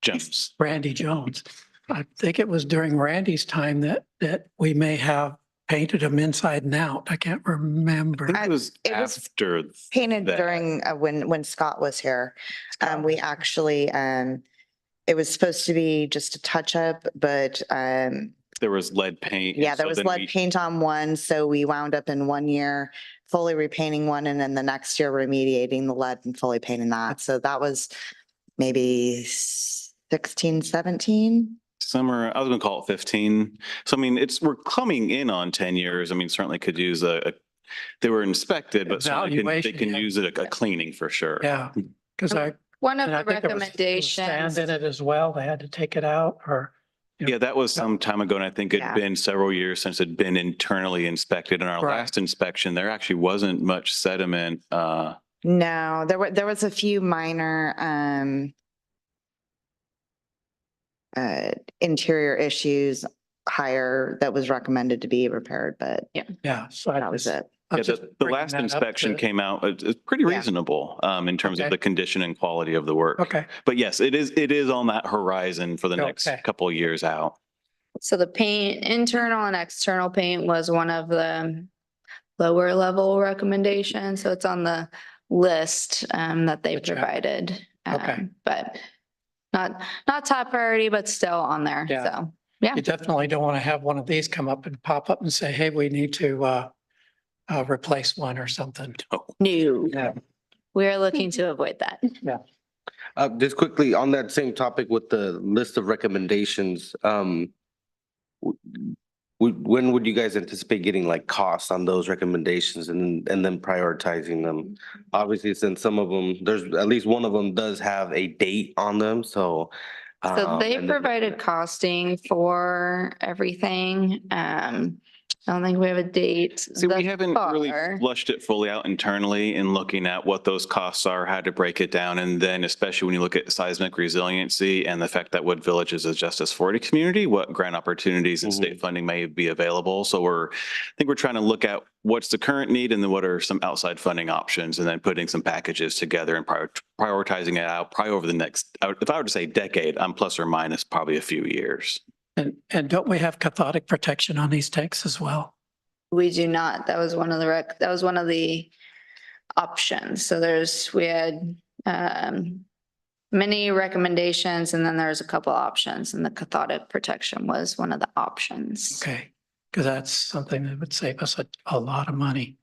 Jones. Randy Jones. I think it was during Randy's time that we may have painted them inside and out. I can't remember. I think it was after Painted that. during when Scott was here. We actually, it was supposed to be just a touch up, but There was lead paint. yeah, and there so was then lead we- paint on one. So we wound up in 1 year fully repainting one, and then the next year remediating the lead and fully painting that. So that was maybe 16, 17. Summer, I was gonna call it 15. So I mean, we're coming in on 10 years. I mean, certainly could use they were inspected, but certainly they Evaluation, can yeah. use it a cleaning for sure. Yeah, because One of and I the think there was recommendations. sand in it as well. They had to take it out, or Yeah, that was some time ago, and I think it'd Yeah. been several years since it'd been internally inspected. In our Right. last inspection, there actually wasn't much sediment. No, there was a few minor interior issues higher that was recommended to be repaired, but yeah. So that was it. Yeah, the last inspection came out, it's pretty Yeah. reasonable in terms Okay. of the condition and quality of the work. Okay, But yes, it is on that horizon for the next Okay. couple of years out. So the paint, internal and external paint was one of the lower level recommendations. So it's on the list that they Gotcha. provided. Okay. But not top priority, but still on there. Yeah. So, yeah. You definitely don't want to have one of these come up and pop up and say, hey, we need to replace one or something. No, Yeah. we are looking to avoid that. Just quickly on that same topic with the list of recommendations, when would you guys anticipate getting like costs on those recommendations and then prioritizing them? Obviously, since some of them, there's at least one of them does have a date on them, so. So they and then- provided costing for everything. I don't think we have a date. See, we thus haven't really far. flushed it fully out internally in looking at what those costs are, how to break it down. And then especially when you look at seismic resiliency and the fact that Wood Village is a Justice 40 community, what grant opportunities and state funding may be available. So I think we're trying to look at what's the current need and then what are some outside funding options, and then putting some packages together and prioritizing it out probably over the next, if I were to say decade, I'm plus or minus probably a few years. And don't we have cathodic protection on these tanks as well? We do not. That was one of the options. So we had many recommendations, and then there's a couple options, and the cathodic protection was one of the options. Okay, because that's something that would save us a lot of money.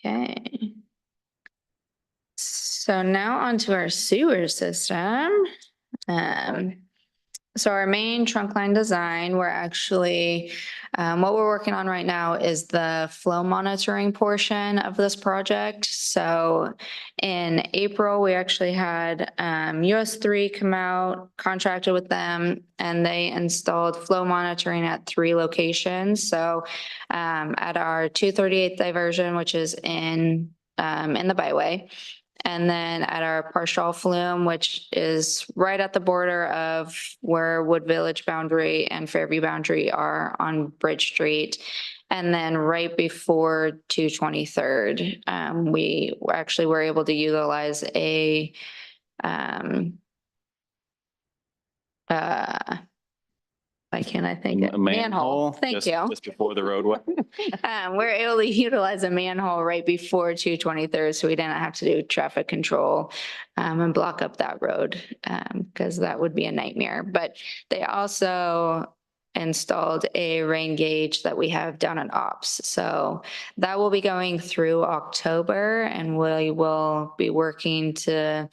Okay. So now onto our sewer system. So our main trunk line design, we're actually, what we're working on right now is the flow monitoring portion of this project. So in April, we actually had US3 come out, contracted with them, and they installed flow monitoring at 3 locations. So at our 238th diversion, which is in the byway. And then at our partial flume, which is right at the border of where Wood Village boundary and Fairview boundary are on Bridge Street. And then right before 223rd, we actually were able to utilize a why can't I think A of manhole? Thank just- you. Just before the roadway. We're able to utilize a manhole right before 223rd, so we didn't have to do traffic control and block up that road because that would be a nightmare. But they also installed a rain gauge that we have down at Ops. So that will be going through October, and we will be working to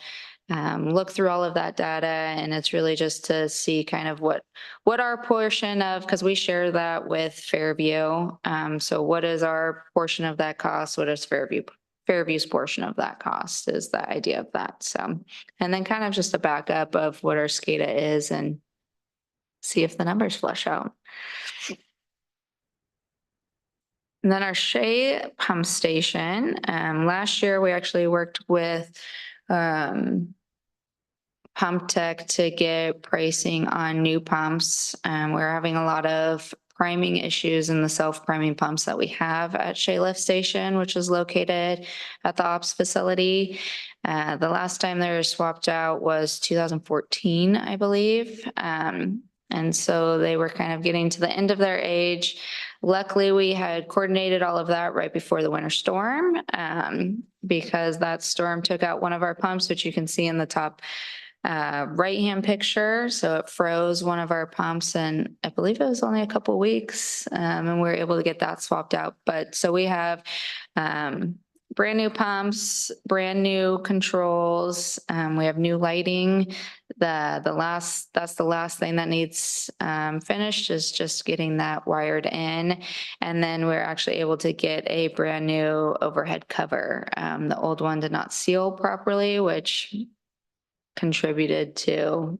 look through all of that data, and it's really just to see kind of what our portion of, because we share that with Fairview. So what is our portion of that cost? What is Fairview's portion of that cost is the idea of that. So, and then kind of just a backup of what our SCADA is and see if the numbers flush out. And then our Shea pump station, last year we actually worked with Pump Tech to get pricing on new pumps. We're having a lot of priming issues in the self-priming pumps that we have at Shea Lift Station, which is located at the Ops facility. The last time they were swapped out was 2014, I believe. And so they were kind of getting to the end of their age. Luckily, we had coordinated all of that right before the winter storm because that storm took out one of our pumps, which you can see in the top right-hand picture. So it froze one of our pumps, and I believe it was only a couple weeks, and we were able to get that swapped out. But so we have brand new pumps, brand new controls. We have new lighting. That's the last thing that needs finished is just getting that wired in. And then we're actually able to get a brand new overhead cover. The old one did not seal properly, which contributed to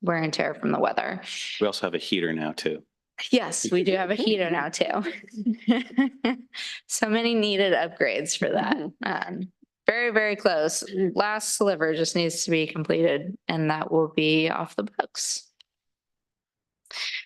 wear and tear from the weather. We also have a heater now too. Yes, we do have a heater now too. So many needed upgrades for that. Very, very close. Last sliver just needs to be completed, and that will be off the books.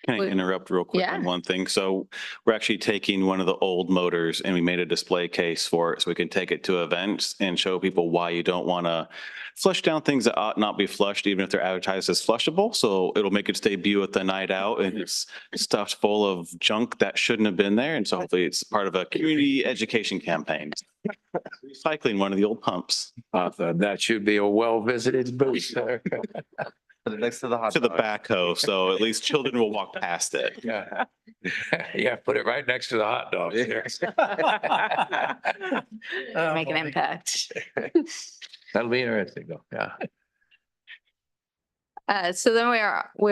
Can I interrupt real quick Yeah. on one thing? So we're actually taking one of the old motors and we made a display case for it so we can take it to events and show people why you don't want to flush down things that ought not be flushed, even if they're advertised as flushable. So it'll make its debut at the night out, and it's stuffed full of junk that shouldn't have been there. And so hopefully it's part of a community education campaign. Recycling one of the old pumps That should be a well-visited booth, sir. Put it next to the hot to the dog. backhoe, so at least children will walk past it. Yeah. Yeah, put it right next to the hot dogs there. Oh, Make an boy. impact. That'll be interesting though, yeah. So then we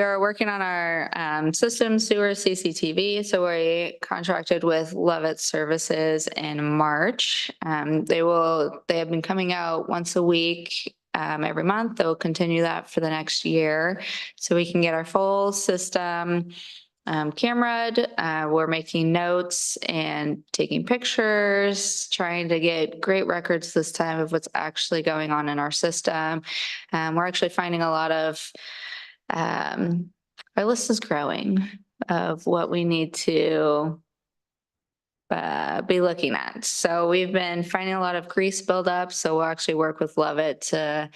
are working on our system sewer CCTV. So we contracted with Levitt Services in March. They have been coming out once a week, every month. They'll continue that for the next year. So we can get our full system cameraed. We're making notes and taking pictures, trying to get great records this time of what's actually going on in our system. We're actually finding a lot of, our list is growing of what we need to be looking at. So we've been finding a lot of grease buildup. So we'll actually work with Levitt to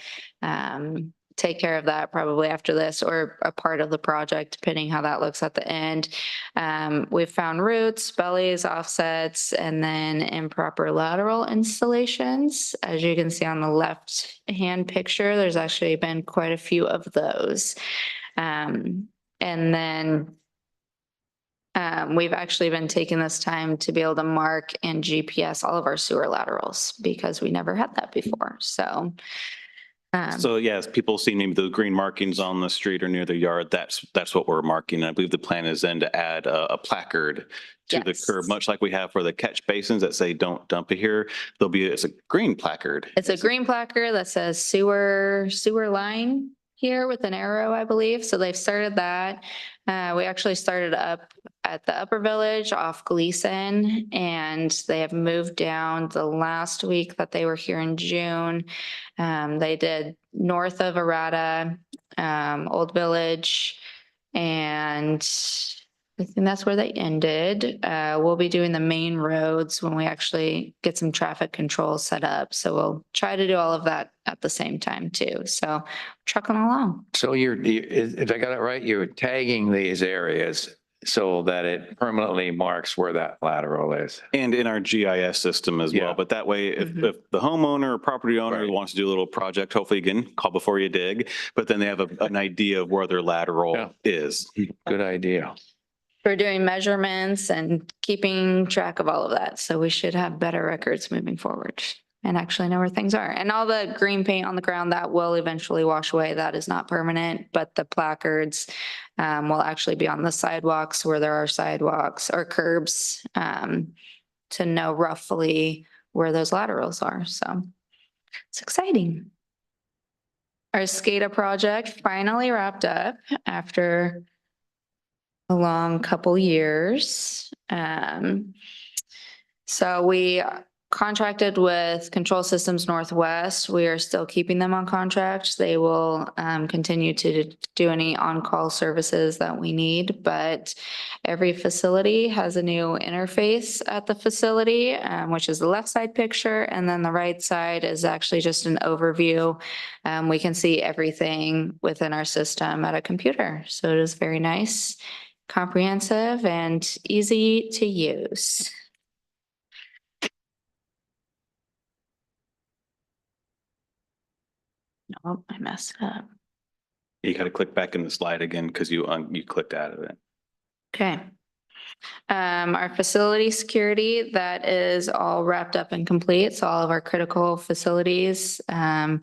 take care of that probably after this or a part of the project, depending how that looks at the end. We've found roots, bellies, offsets, and then improper lateral installations. As you can see on the left hand picture, there's actually been quite a few of those. And then we've actually been taking this time to be able to mark and GPS all of our sewer laterals because we never had that before. So So yes, people see maybe the green markings on the street or near their yard. That's what we're marking. And I believe the plan is then to add a placard to the Yes. curb, much like we have for the catch basins that say don't dump it here. It's a green placard. it's a green placard that says sewer line here with an arrow, I believe. So they've started that. We actually started up at the Upper Village off Gleason, and they have moved down the last week that they were here in June. They did north of Arata, Old Village, and I think that's where they ended. We'll be doing the main roads when we actually get some traffic control set up. So we'll try to do all of that at the same time too. So trucking along. So if I got it right, you're tagging these areas so that it permanently marks where that lateral is. And in our GIS system as Yeah. well. But that way, if Mhm. the homeowner or property owner Right. wants to do a little project, hopefully again, call before you dig, but then they have an idea of where their Yeah. lateral is. Good idea. We're doing measurements and keeping track of all of that. So we should have better records moving forward and actually know where things are. And all the green paint on the ground, that will eventually wash away. That is not permanent, but the placards will actually be on the sidewalks where there are sidewalks or curbs to know roughly where those laterals are. So it's exciting. Our SCADA project finally wrapped up after a long couple years. So we contracted with Control Systems Northwest. We are still keeping them on contract. They will continue to do any on-call services that we need, but every facility has a new interface at the facility, which is the left side picture, and then the right side is actually just an overview. We can see everything within our system at a computer. So it is very nice, comprehensive, and easy to use. No, I messed up. You got to click back in the slide again because you clicked out of it. Okay. Our facility security, that is all wrapped up and complete. So all of our critical facilities had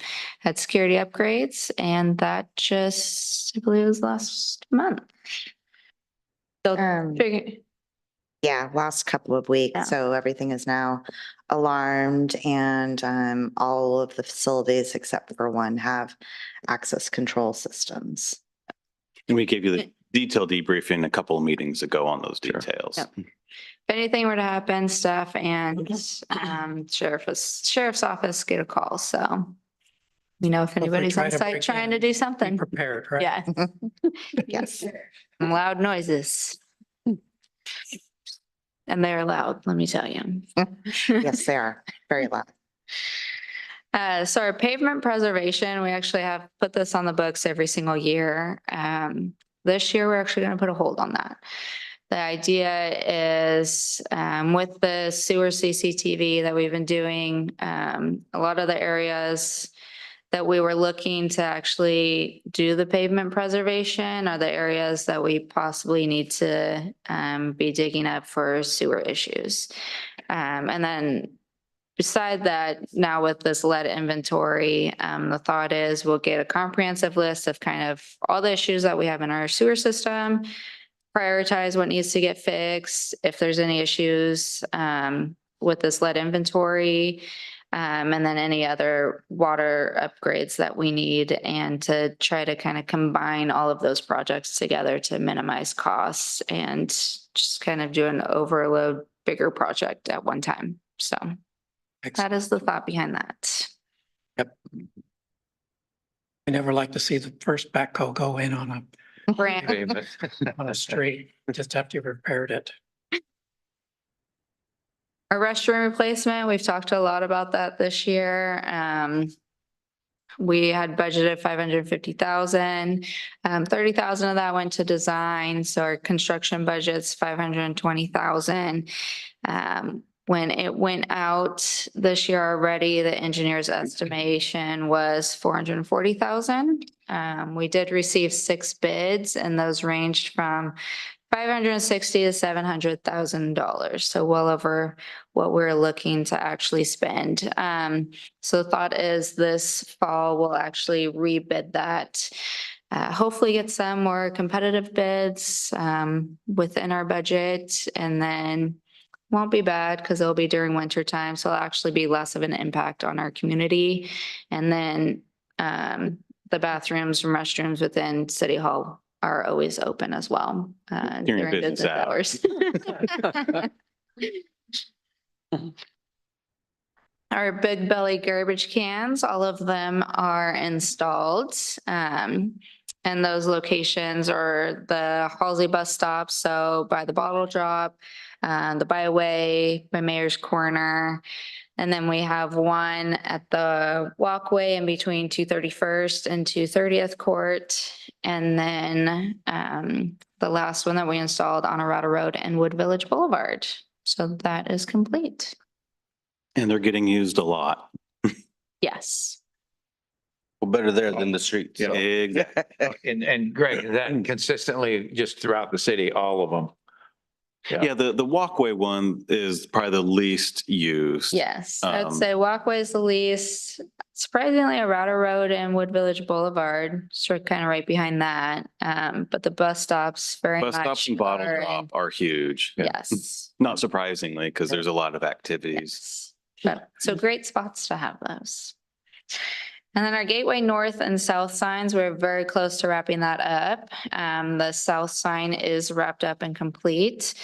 security upgrades, and that just, I believe it was last month. So Yeah, last couple of Yeah. weeks. So everything is now alarmed and all of the facilities except for one have access control systems. And we gave you the detailed debriefing a couple of meetings ago on those details. Yep. If anything were to happen, staff and sheriff's office get a call. So you know, if anybody's try on to site break trying in. to do Be something. prepared, right? Yeah. Yes, Loud noises. And they're loud, let me tell you. yes, they are very loud. So our pavement preservation, we actually have put this on the books every single year. This year, we're actually going to put a hold on that. The idea is with the sewer CCTV that we've been doing, a lot of the areas that we were looking to actually do the pavement preservation are the areas that we possibly need to be digging up for sewer issues. And then beside that, now with this lead inventory, the thought is we'll get a comprehensive list of kind of all the issues that we have in our sewer system, prioritize what needs to get fixed, if there's any issues with this lead inventory, and then any other water upgrades that we need, and to try to kind of combine all of those projects together to minimize costs and just kind of do an overload bigger project at one time. So that is the thought behind that. Yep. I never like to see the first backhoe go in on Brand. a street, just after you've repaired it. Our restroom replacement, we've talked a lot about that this year. We had budgeted 550,000. 30,000 of that went to design. So our construction budget's 520,000. When it went out this year already, the engineer's estimation was 440,000. We did receive 6 bids, and those ranged from $560,000 to $700,000. So well over what we're looking to actually spend. So the thought is this fall we'll actually rebid that. Hopefully get some more competitive bids within our budget, and then won't be bad because it'll be during winter time. So it'll actually be less of an impact on our community. And then the bathrooms and restrooms within City Hall are always open as well during business hours. Our big belly garbage cans, all of them are installed. And those locations are the Halsey bus stop, so by the bottle drop, the Byway, by Mayor's Corner. And then we have one at the walkway in between 231st and 230th Court. And then the last one that we installed on Arata Road and Wood Village Boulevard. So that is complete. And they're getting used a lot. Yes. Well, better there than the streets. so. Exactly. And Greg, is that consistently just throughout the city, all of them? Yeah, the walkway one is probably the least used. Yes, I'd Um, say walkway is the least. Surprisingly, Arata Road and Wood Village Boulevard, sort of kind of right behind that. But the bus stops very much. Bus stops and bottle are in- drop are huge. Yes. Not surprisingly, because there's a lot of activities. Yes. So great spots to have those. And then our Gateway North and South signs, we're very close to wrapping that up. The south sign is wrapped up and complete.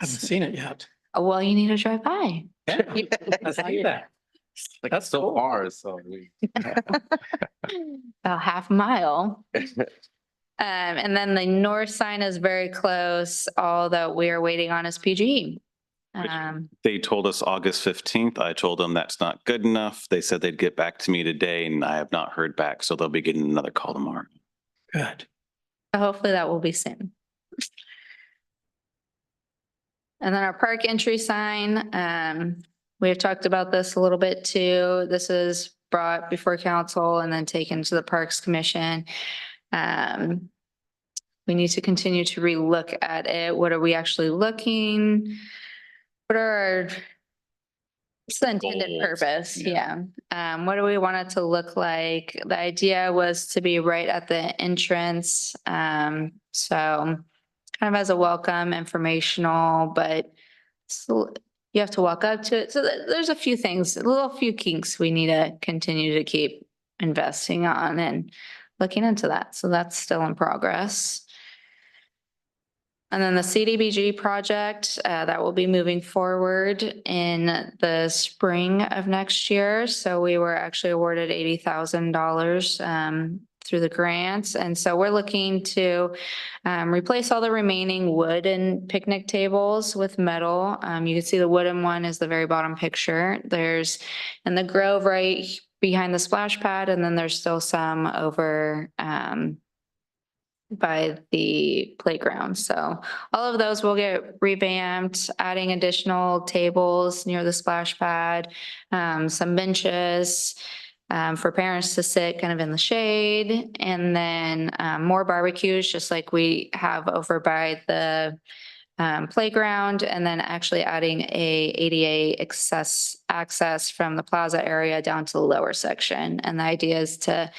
Haven't seen it yet. Well, you need to drive by. I see that. That's so far, so we. About half a mile. And then the north sign is very close. All that we are waiting on is PG. They told us August 15th. I told them that's not good enough. They said they'd get back to me today, and I have not heard back. So they'll be getting another call tomorrow. Good. Hopefully that will be soon. And then our park entry sign, we have talked about this a little bit too. This is brought before council and then taken to the Parks Commission. We need to continue to relook at it. What are we actually looking? What are our, what's the intended Goals. purpose? Yeah. What do we want it to look like? The idea was to be right at the entrance. So kind of as a welcome, informational, but still, you have to walk up to it. So there's a few things, a few kinks we need to continue to keep investing on and looking into that. So that's still in progress. And then the CDBG project, that will be moving forward in the spring of next year. So we were actually awarded $80,000 through the grants. And so we're looking to replace all the remaining wooden picnic tables with metal. You can see the wooden one is the very bottom picture. There's in the grove right behind the splash pad, and then there's still some over by the playground. So all of those will get revamped, adding additional tables near the splash pad, some benches, for parents to sit kind of in the shade, and then more barbecues, just like we have over by the playground, and then actually adding a ADA access from the plaza area down to the lower section. And the idea is to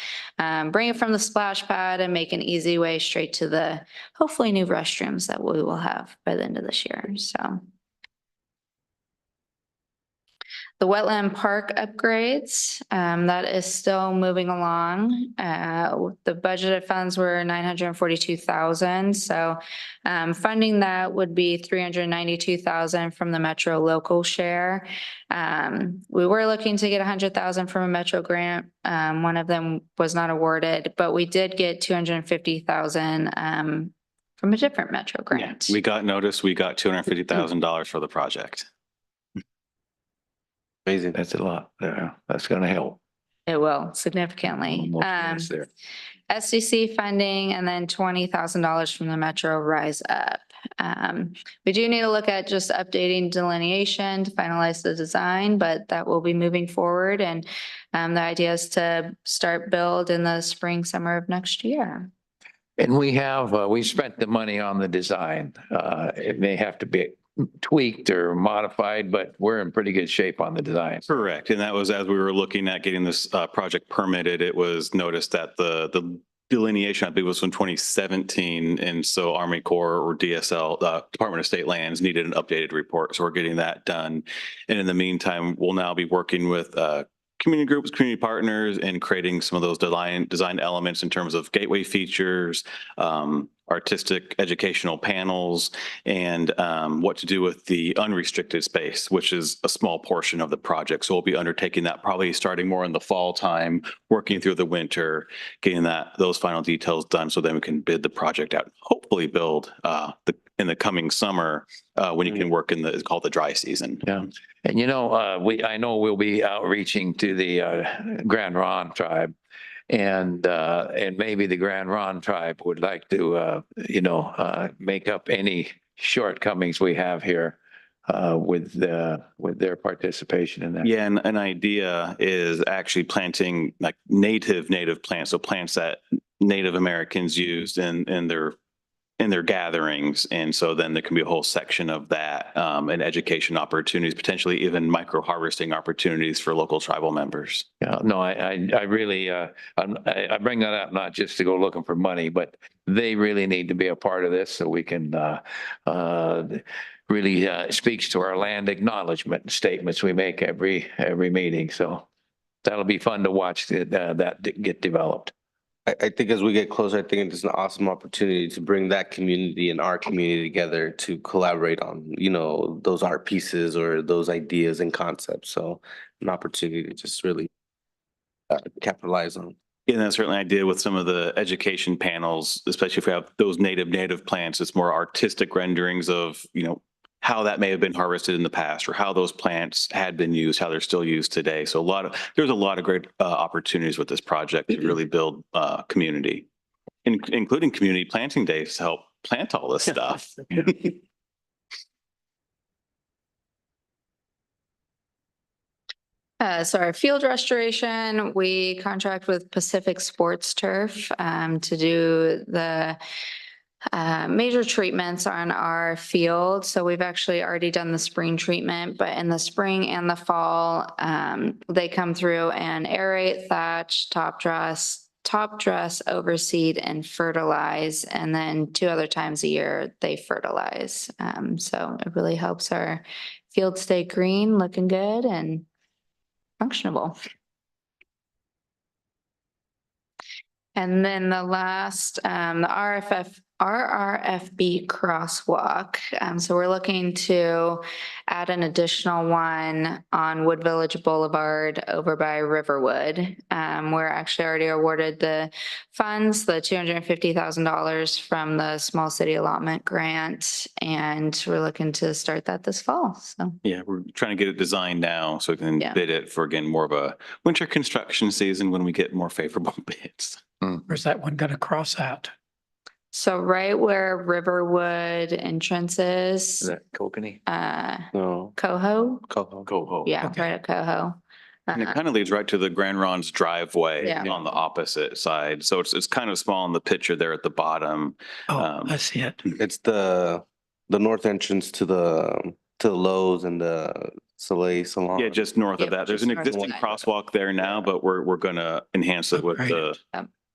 bring it from the splash pad and make an easy way straight to the hopefully new restrooms that we will have by the end of this year. So the wetland park upgrades, that is still moving along. The budgeted funds were 942,000. So funding that would be 392,000 from the Metro local share. We were looking to get 100,000 from a Metro grant. One of them was not awarded, but we did get 250,000 from a different Metro grant. We got notice, we got $250,000 for the project. Amazing. That's a lot. Yeah, that's going to help. It will significantly. Almost minutes there. SDC funding and then $20,000 from the Metro Rise Up. We do need to look at just updating delineation to finalize the design, but that will be moving forward. And the idea is to start build in the spring, summer of next year. And we spent the money on the design. It may have to be tweaked or modified, but we're in pretty good shape on the design. Correct. And that was as we were looking at getting this project permitted, it was noticed that the delineation, I believe, was from 2017. And so Army Corps or DSL, Department of State Lands, needed an updated report. So we're getting that done. And in the meantime, we'll now be working with community groups, community partners, and creating some of those design elements in terms of gateway features, artistic educational panels, and what to do with the unrestricted space, which is a small portion of the project. So we'll be undertaking that probably starting more in the fall time, working through the winter, getting those final details done so then we can bid the project out, hopefully build in the coming summer when you can work in it's called the dry season. Yeah. And I know we'll be outreaching to the Grand Ronde tribe. And maybe the Grand Ronde tribe would like to, make up any shortcomings we have here with their participation in that. Yeah, and an idea is actually planting like native plants, so plants that Native Americans used in their gatherings. And so then there can be a whole section of that and education opportunities, potentially even micro harvesting opportunities for local tribal members. Yeah, no, I really, I bring that up not just to go looking for money, but they really need to be a part of this so we can really speaks to our land acknowledgement statements we make every meeting. So that'll be fun to watch that get developed. I think as we get closer, I think it's an awesome opportunity to bring that community and our community together to collaborate on, those art pieces or those ideas and concepts. So an opportunity to just really capitalize on. And that's certainly an idea with some of the education panels, especially if we have those native plants. It's more artistic renderings of, how that may have been harvested in the past or how those plants had been used, how they're still used today. So there's a lot of great opportunities with this project to really build community, including community planting days to help plant all this stuff. So our field restoration, we contract with Pacific Sports Turf to do the major treatments on our field. So we've actually already done the spring treatment, but in the spring and the fall, they come through and aerate, thatch, top dress, overseed, and fertilize. And then 2 other times a year, they fertilize. So it really helps our field stay green, looking good, and functionable. And then the last, the RRFB crosswalk. So we're looking to add an additional one on Wood Village Boulevard over by Riverwood. We're actually already awarded the funds, the $250,000 from the Small City Allotment Grant, and we're looking to start that this fall. So yeah, we're trying to get it designed now so we can bid it for, again, more of a winter construction season when we get more favorable bids. Where's that one going to cross at? So right where Riverwood entrance Is is, that Kokanee? No. Coho? Coho. Yeah, Okay. right at Coho. And it Uh, kind of leads right to the Grand Ron's driveway Yeah. on the opposite side. So it's kind of small in the picture there at the bottom. Oh, Um, I see it. It's the north entrance to the Lowe's and the Soleil Salon. Yeah, just north of Yeah, that. There's an just north of existing that. crosswalk there now, but we're gonna enhance it with Upgrade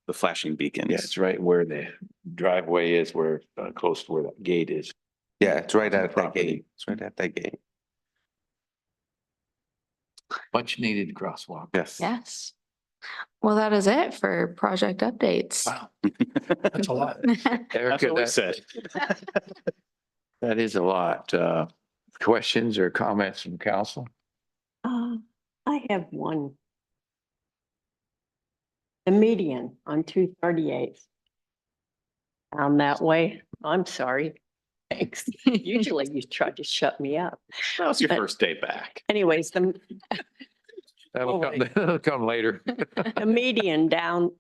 the flashing beacons. Yeah, it's right where the driveway is, where, close to where that gate is. Yeah, it's right at that Property. gate. It's right at that gate. Much needed crosswalk. Yes. Yes. Well, that is it for project updates. Wow. That's a lot. That's Erica, what we that, said. that is a lot. Questions or comments from council? I have one. The median on 238th. Down that way. I'm sorry. Thanks. Usually you try to shut me up. That was your But- first day back. Anyways, That'll come, that'll come later. the median down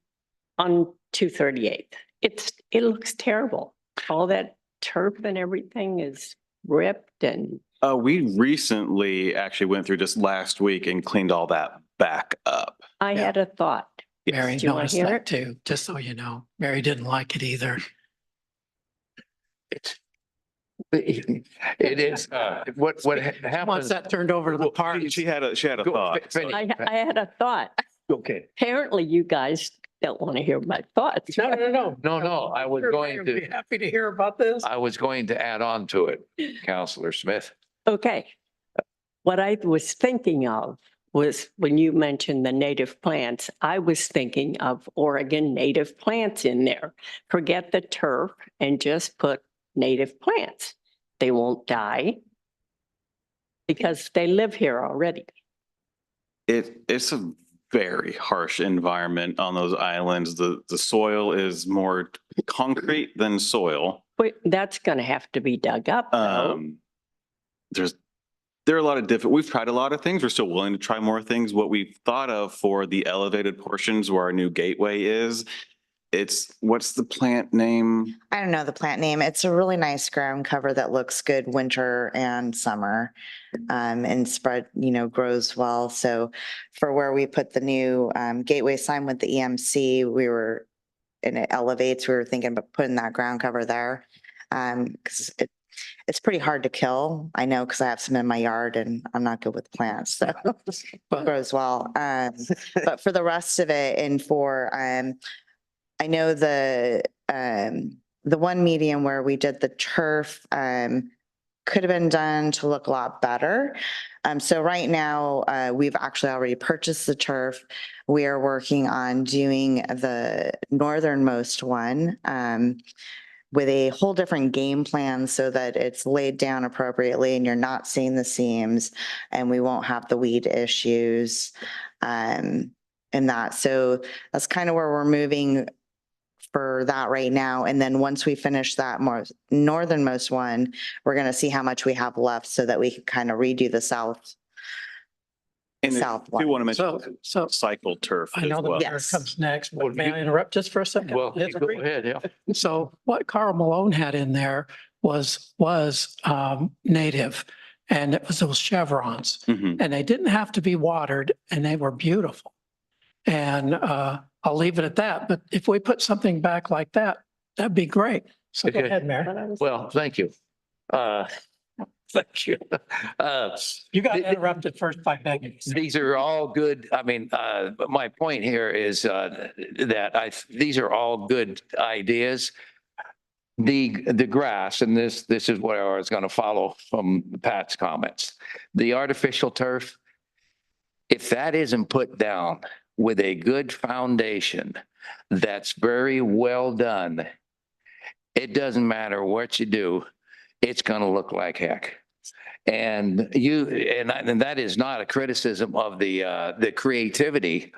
on 238th, it looks terrible. All that turf and everything is ripped and We recently actually went through just last week and cleaned all that back up. I Yeah. had a thought. Mary Do you wanna noticed hear that it? too, just so you know. Mary didn't like it either. It's, it is, what Once happens? that turned over to the Well, park. She had a Go, thought. so- finish. I had a thought. Okay. Apparently you guys don't want to hear my thoughts. No. No, I was Sure, going Mary would be to, happy to hear about this. I was going to add on to it, Counselor Smith. Okay. What I was thinking of was when you mentioned the native plants, I was thinking of Oregon native plants in there. Forget the turf and just put native plants. They won't die because they live here already. It's a very harsh environment on those islands. The soil is more concrete than soil. But that's going to have to be dug up though. There are a lot of we've tried a lot of things. We're still willing to try more things. What we've thought of for the elevated portions where our new gateway is, what's the plant name? I don't know the plant name. It's a really nice ground cover that looks good winter and summer. And spread, grows well. So for where we put the new gateway sign with the EMC, and it elevates, we were thinking about putting that ground cover there. Because it's pretty hard to kill. I know because I have some in my yard and I'm not good with plants, so it grows well. But for the rest of it and for I know the one median where we did the turf could have been done to look a lot better. So right now, we've actually already purchased the turf. We are working on doing the northernmost one with a whole different game plan so that it's laid down appropriately and you're not seeing the seams and we won't have the weed issues in that. So that's kind of where we're moving for that right now. And then once we finish that more northernmost one, we're going to see how much we have left so that we can kind of redo the south. And South we want to So, mention so cycle turf I as know the well. mayor Yes. comes next, Well, but may I you- interrupt just for a second? Well, His go brief- ahead, yeah. So what Carl Malone had in there was native, and it was those chevrons, Mhm. and they didn't have to be watered, and they were beautiful. And I'll leave it at that. But if we put something back like that, that'd be great. So go Okay. ahead, Mayor. But I was- Well, thank you. Thank you. You got th- interrupted first by begging. These are all good. I mean, but my point here is that these are all good ideas. The grass, and this is what I was going to follow from Pat's comments. The artificial turf, if that isn't put down with a good foundation that's very well done, it doesn't matter what you do, it's going to look like heck. And and that is not a criticism of the creativity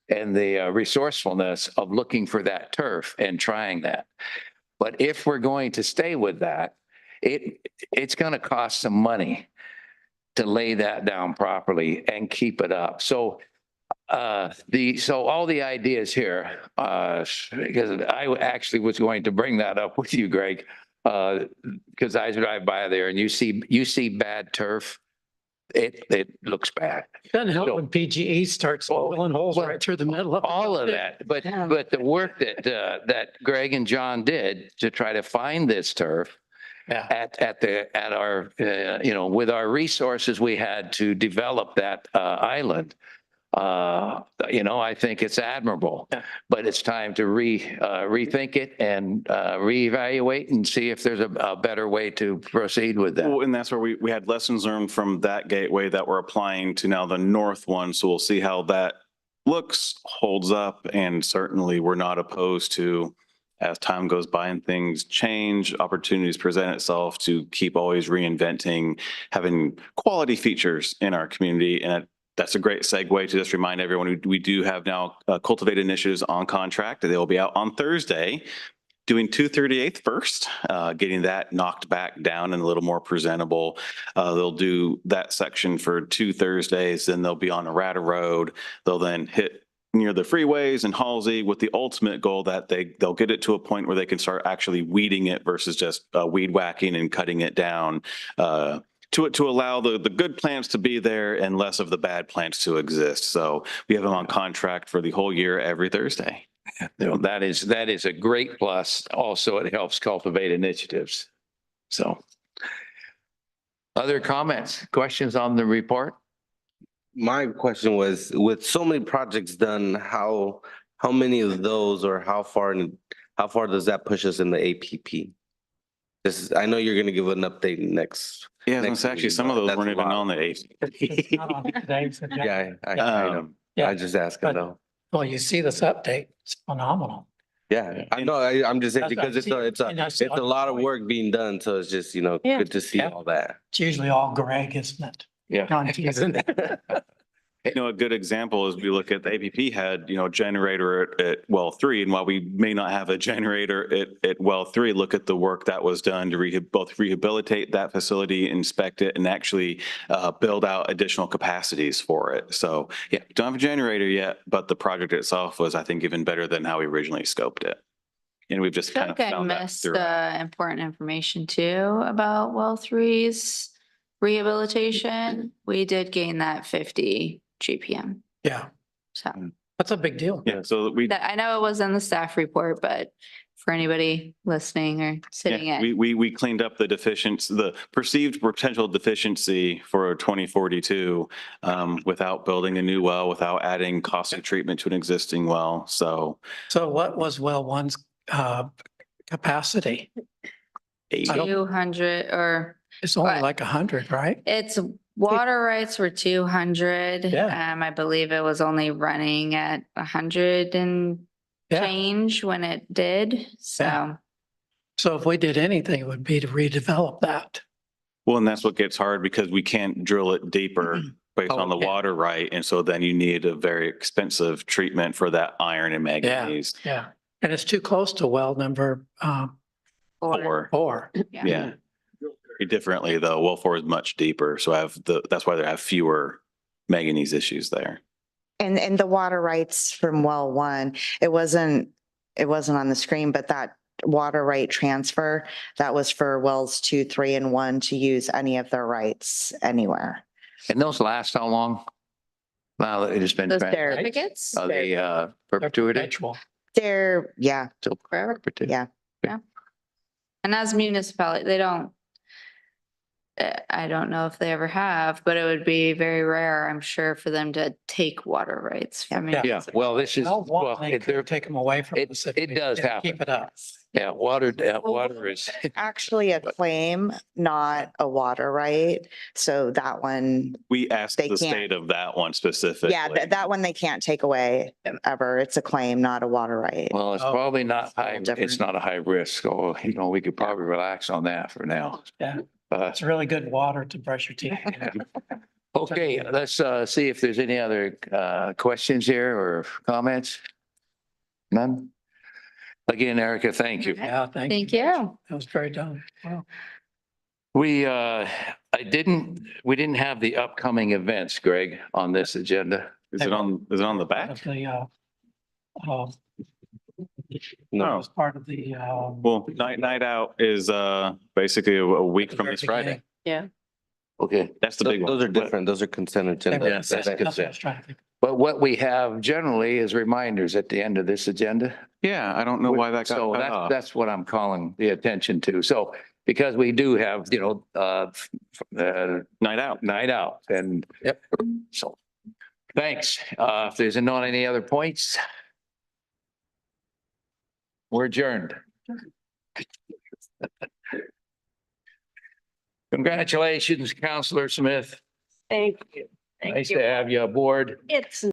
and the resourcefulness of looking for that turf and trying that. But if we're going to stay with that, it's going to cost some money to lay that down properly and keep it up. So So all the ideas here, because I actually was going to bring that up with you, Greg. Because I drive by there and you see bad turf, it looks bad. Doesn't help So- when PGE starts drilling holes right through the middle of. All of that, but the work that Greg and John did to try to find this turf Yeah. at our, with our resources we had to develop that island. I think it's admirable, Yeah. but it's time to rethink it and reevaluate and see if there's a better way to proceed with that. Well, and that's where we had lessons learned from that gateway that we're applying to now the north one. So we'll see how that looks, holds up, and certainly we're not opposed to, as time goes by and things change, opportunities present itself to keep always reinventing, having quality features in our community. And that's a great segue to just remind everyone, we do have now Cultivate initiatives on contract. They will be out on Thursday, doing 238th first, getting that knocked back down and a little more presentable. They'll do that section for 2 Thursdays, then they'll be on Arata Road. They'll then hit near the freeways and Halsey with the ultimate goal that they'll get it to a point where they can start actually weeding it versus just weed whacking and cutting it down. To allow the good plants to be there and less of the bad plants to exist. So we have them on contract for the whole year, every Thursday. That is a great plus. Also, it helps cultivate initiatives. So. Other comments, questions on the report? My question was, with so many projects done, how many of those or how far does that push us in the APP? I know you're gonna give an update next. Yeah, next actually, meeting, some of but those that's weren't a even lot. on the eighth. It's not on today's agenda. Yeah, I know. Yeah, I just asking but- though. Well, you see this update, it's phenomenal. Yeah, I know, I'm just saying That's because and that's it's a lot of work being done, so it's just, Yeah. good to see Yeah. all that. It's usually all Greg, isn't it? Yeah. On teasing. A good example is we look at the APP had, a generator at well 3. And while we may not have a generator at well 3, look at the work that was done to both rehabilitate that facility, inspect it, and actually build out additional capacities for it. So yeah, don't have a generator yet, but the project itself was, I think, even better than how we originally scoped it. And we've just I feel kind of like I found that missed through. important information too about well 3's rehabilitation. We did gain that 50 GPM. Yeah, So that's a big deal. Yeah, so I know it was in the staff report, but for anybody listening or sitting yeah, in. we cleaned up the perceived potential deficiency for 2042 without building a new well, without adding costly treatment to an existing well. So So what was well one's capacity? I don't- 200 or It's only Right. like 100, right? it's water rights were 200. Yeah. I believe it was only running at 100 and Yeah. change when it did. So Yeah. So if we did anything, it would be to redevelop that. well, and that's what gets hard because we can't drill it deeper based Oh, on the okay. water right. And so then you need a very expensive treatment for that iron and manganese. Yeah. And it's too close to well number Or 4. yeah. Very differently though. Well 4 is much deeper. So that's why they have fewer manganese issues there. And the water rights from well 1, it wasn't on the screen, but that water right transfer, that was for wells 2, 3, and 1 to use any of their rights anywhere. And those last how long? Now that it has been. those They're- certificates, Are they They're perpetuity? perpetual. They're, yeah, Till forever. perpetuity. yeah. And as municipality, they don't, I don't know if they ever have, but it would be very rare, I'm sure, for them to take water rights from. Yeah. Yeah, well, this is, Well, well, they could take them away from it- us. if it we does didn't happen. Keep it up. yeah, water is, Actually a claim, not a water right. So that one, We asked They the can't. state of that one specifically. yeah, that one they can't take away ever. It's a claim, not a water right. well, it's Oh. probably not high, it's Different. not a high risk. So, we could probably relax on that for now. Yeah, Uh, it's really good water to brush your teeth. Okay, let's see if there's any other questions here or comments. None? Again, Erica, thank you. Yeah, thank you. Thank you. That was very done. Wow. We didn't have the upcoming events, Greg, on this agenda. Is it on the back? Of the, No. was part of the, Well, night out is basically a week from very this Friday. beginning. Yeah. Okay. That's the big one. Those are different. Those are consent agenda. Yes, that's That's what I was trying to think. But what we have generally is reminders at the end of this agenda. Yeah, I don't know why that got So cut that's, off. that's what I'm calling the attention to. So because we do have, Night out. night out and. Yep. So, thanks. If there's not any other points. We're adjourned. Congratulations, Counselor Smith. Thank you. Nice to have you aboard. It's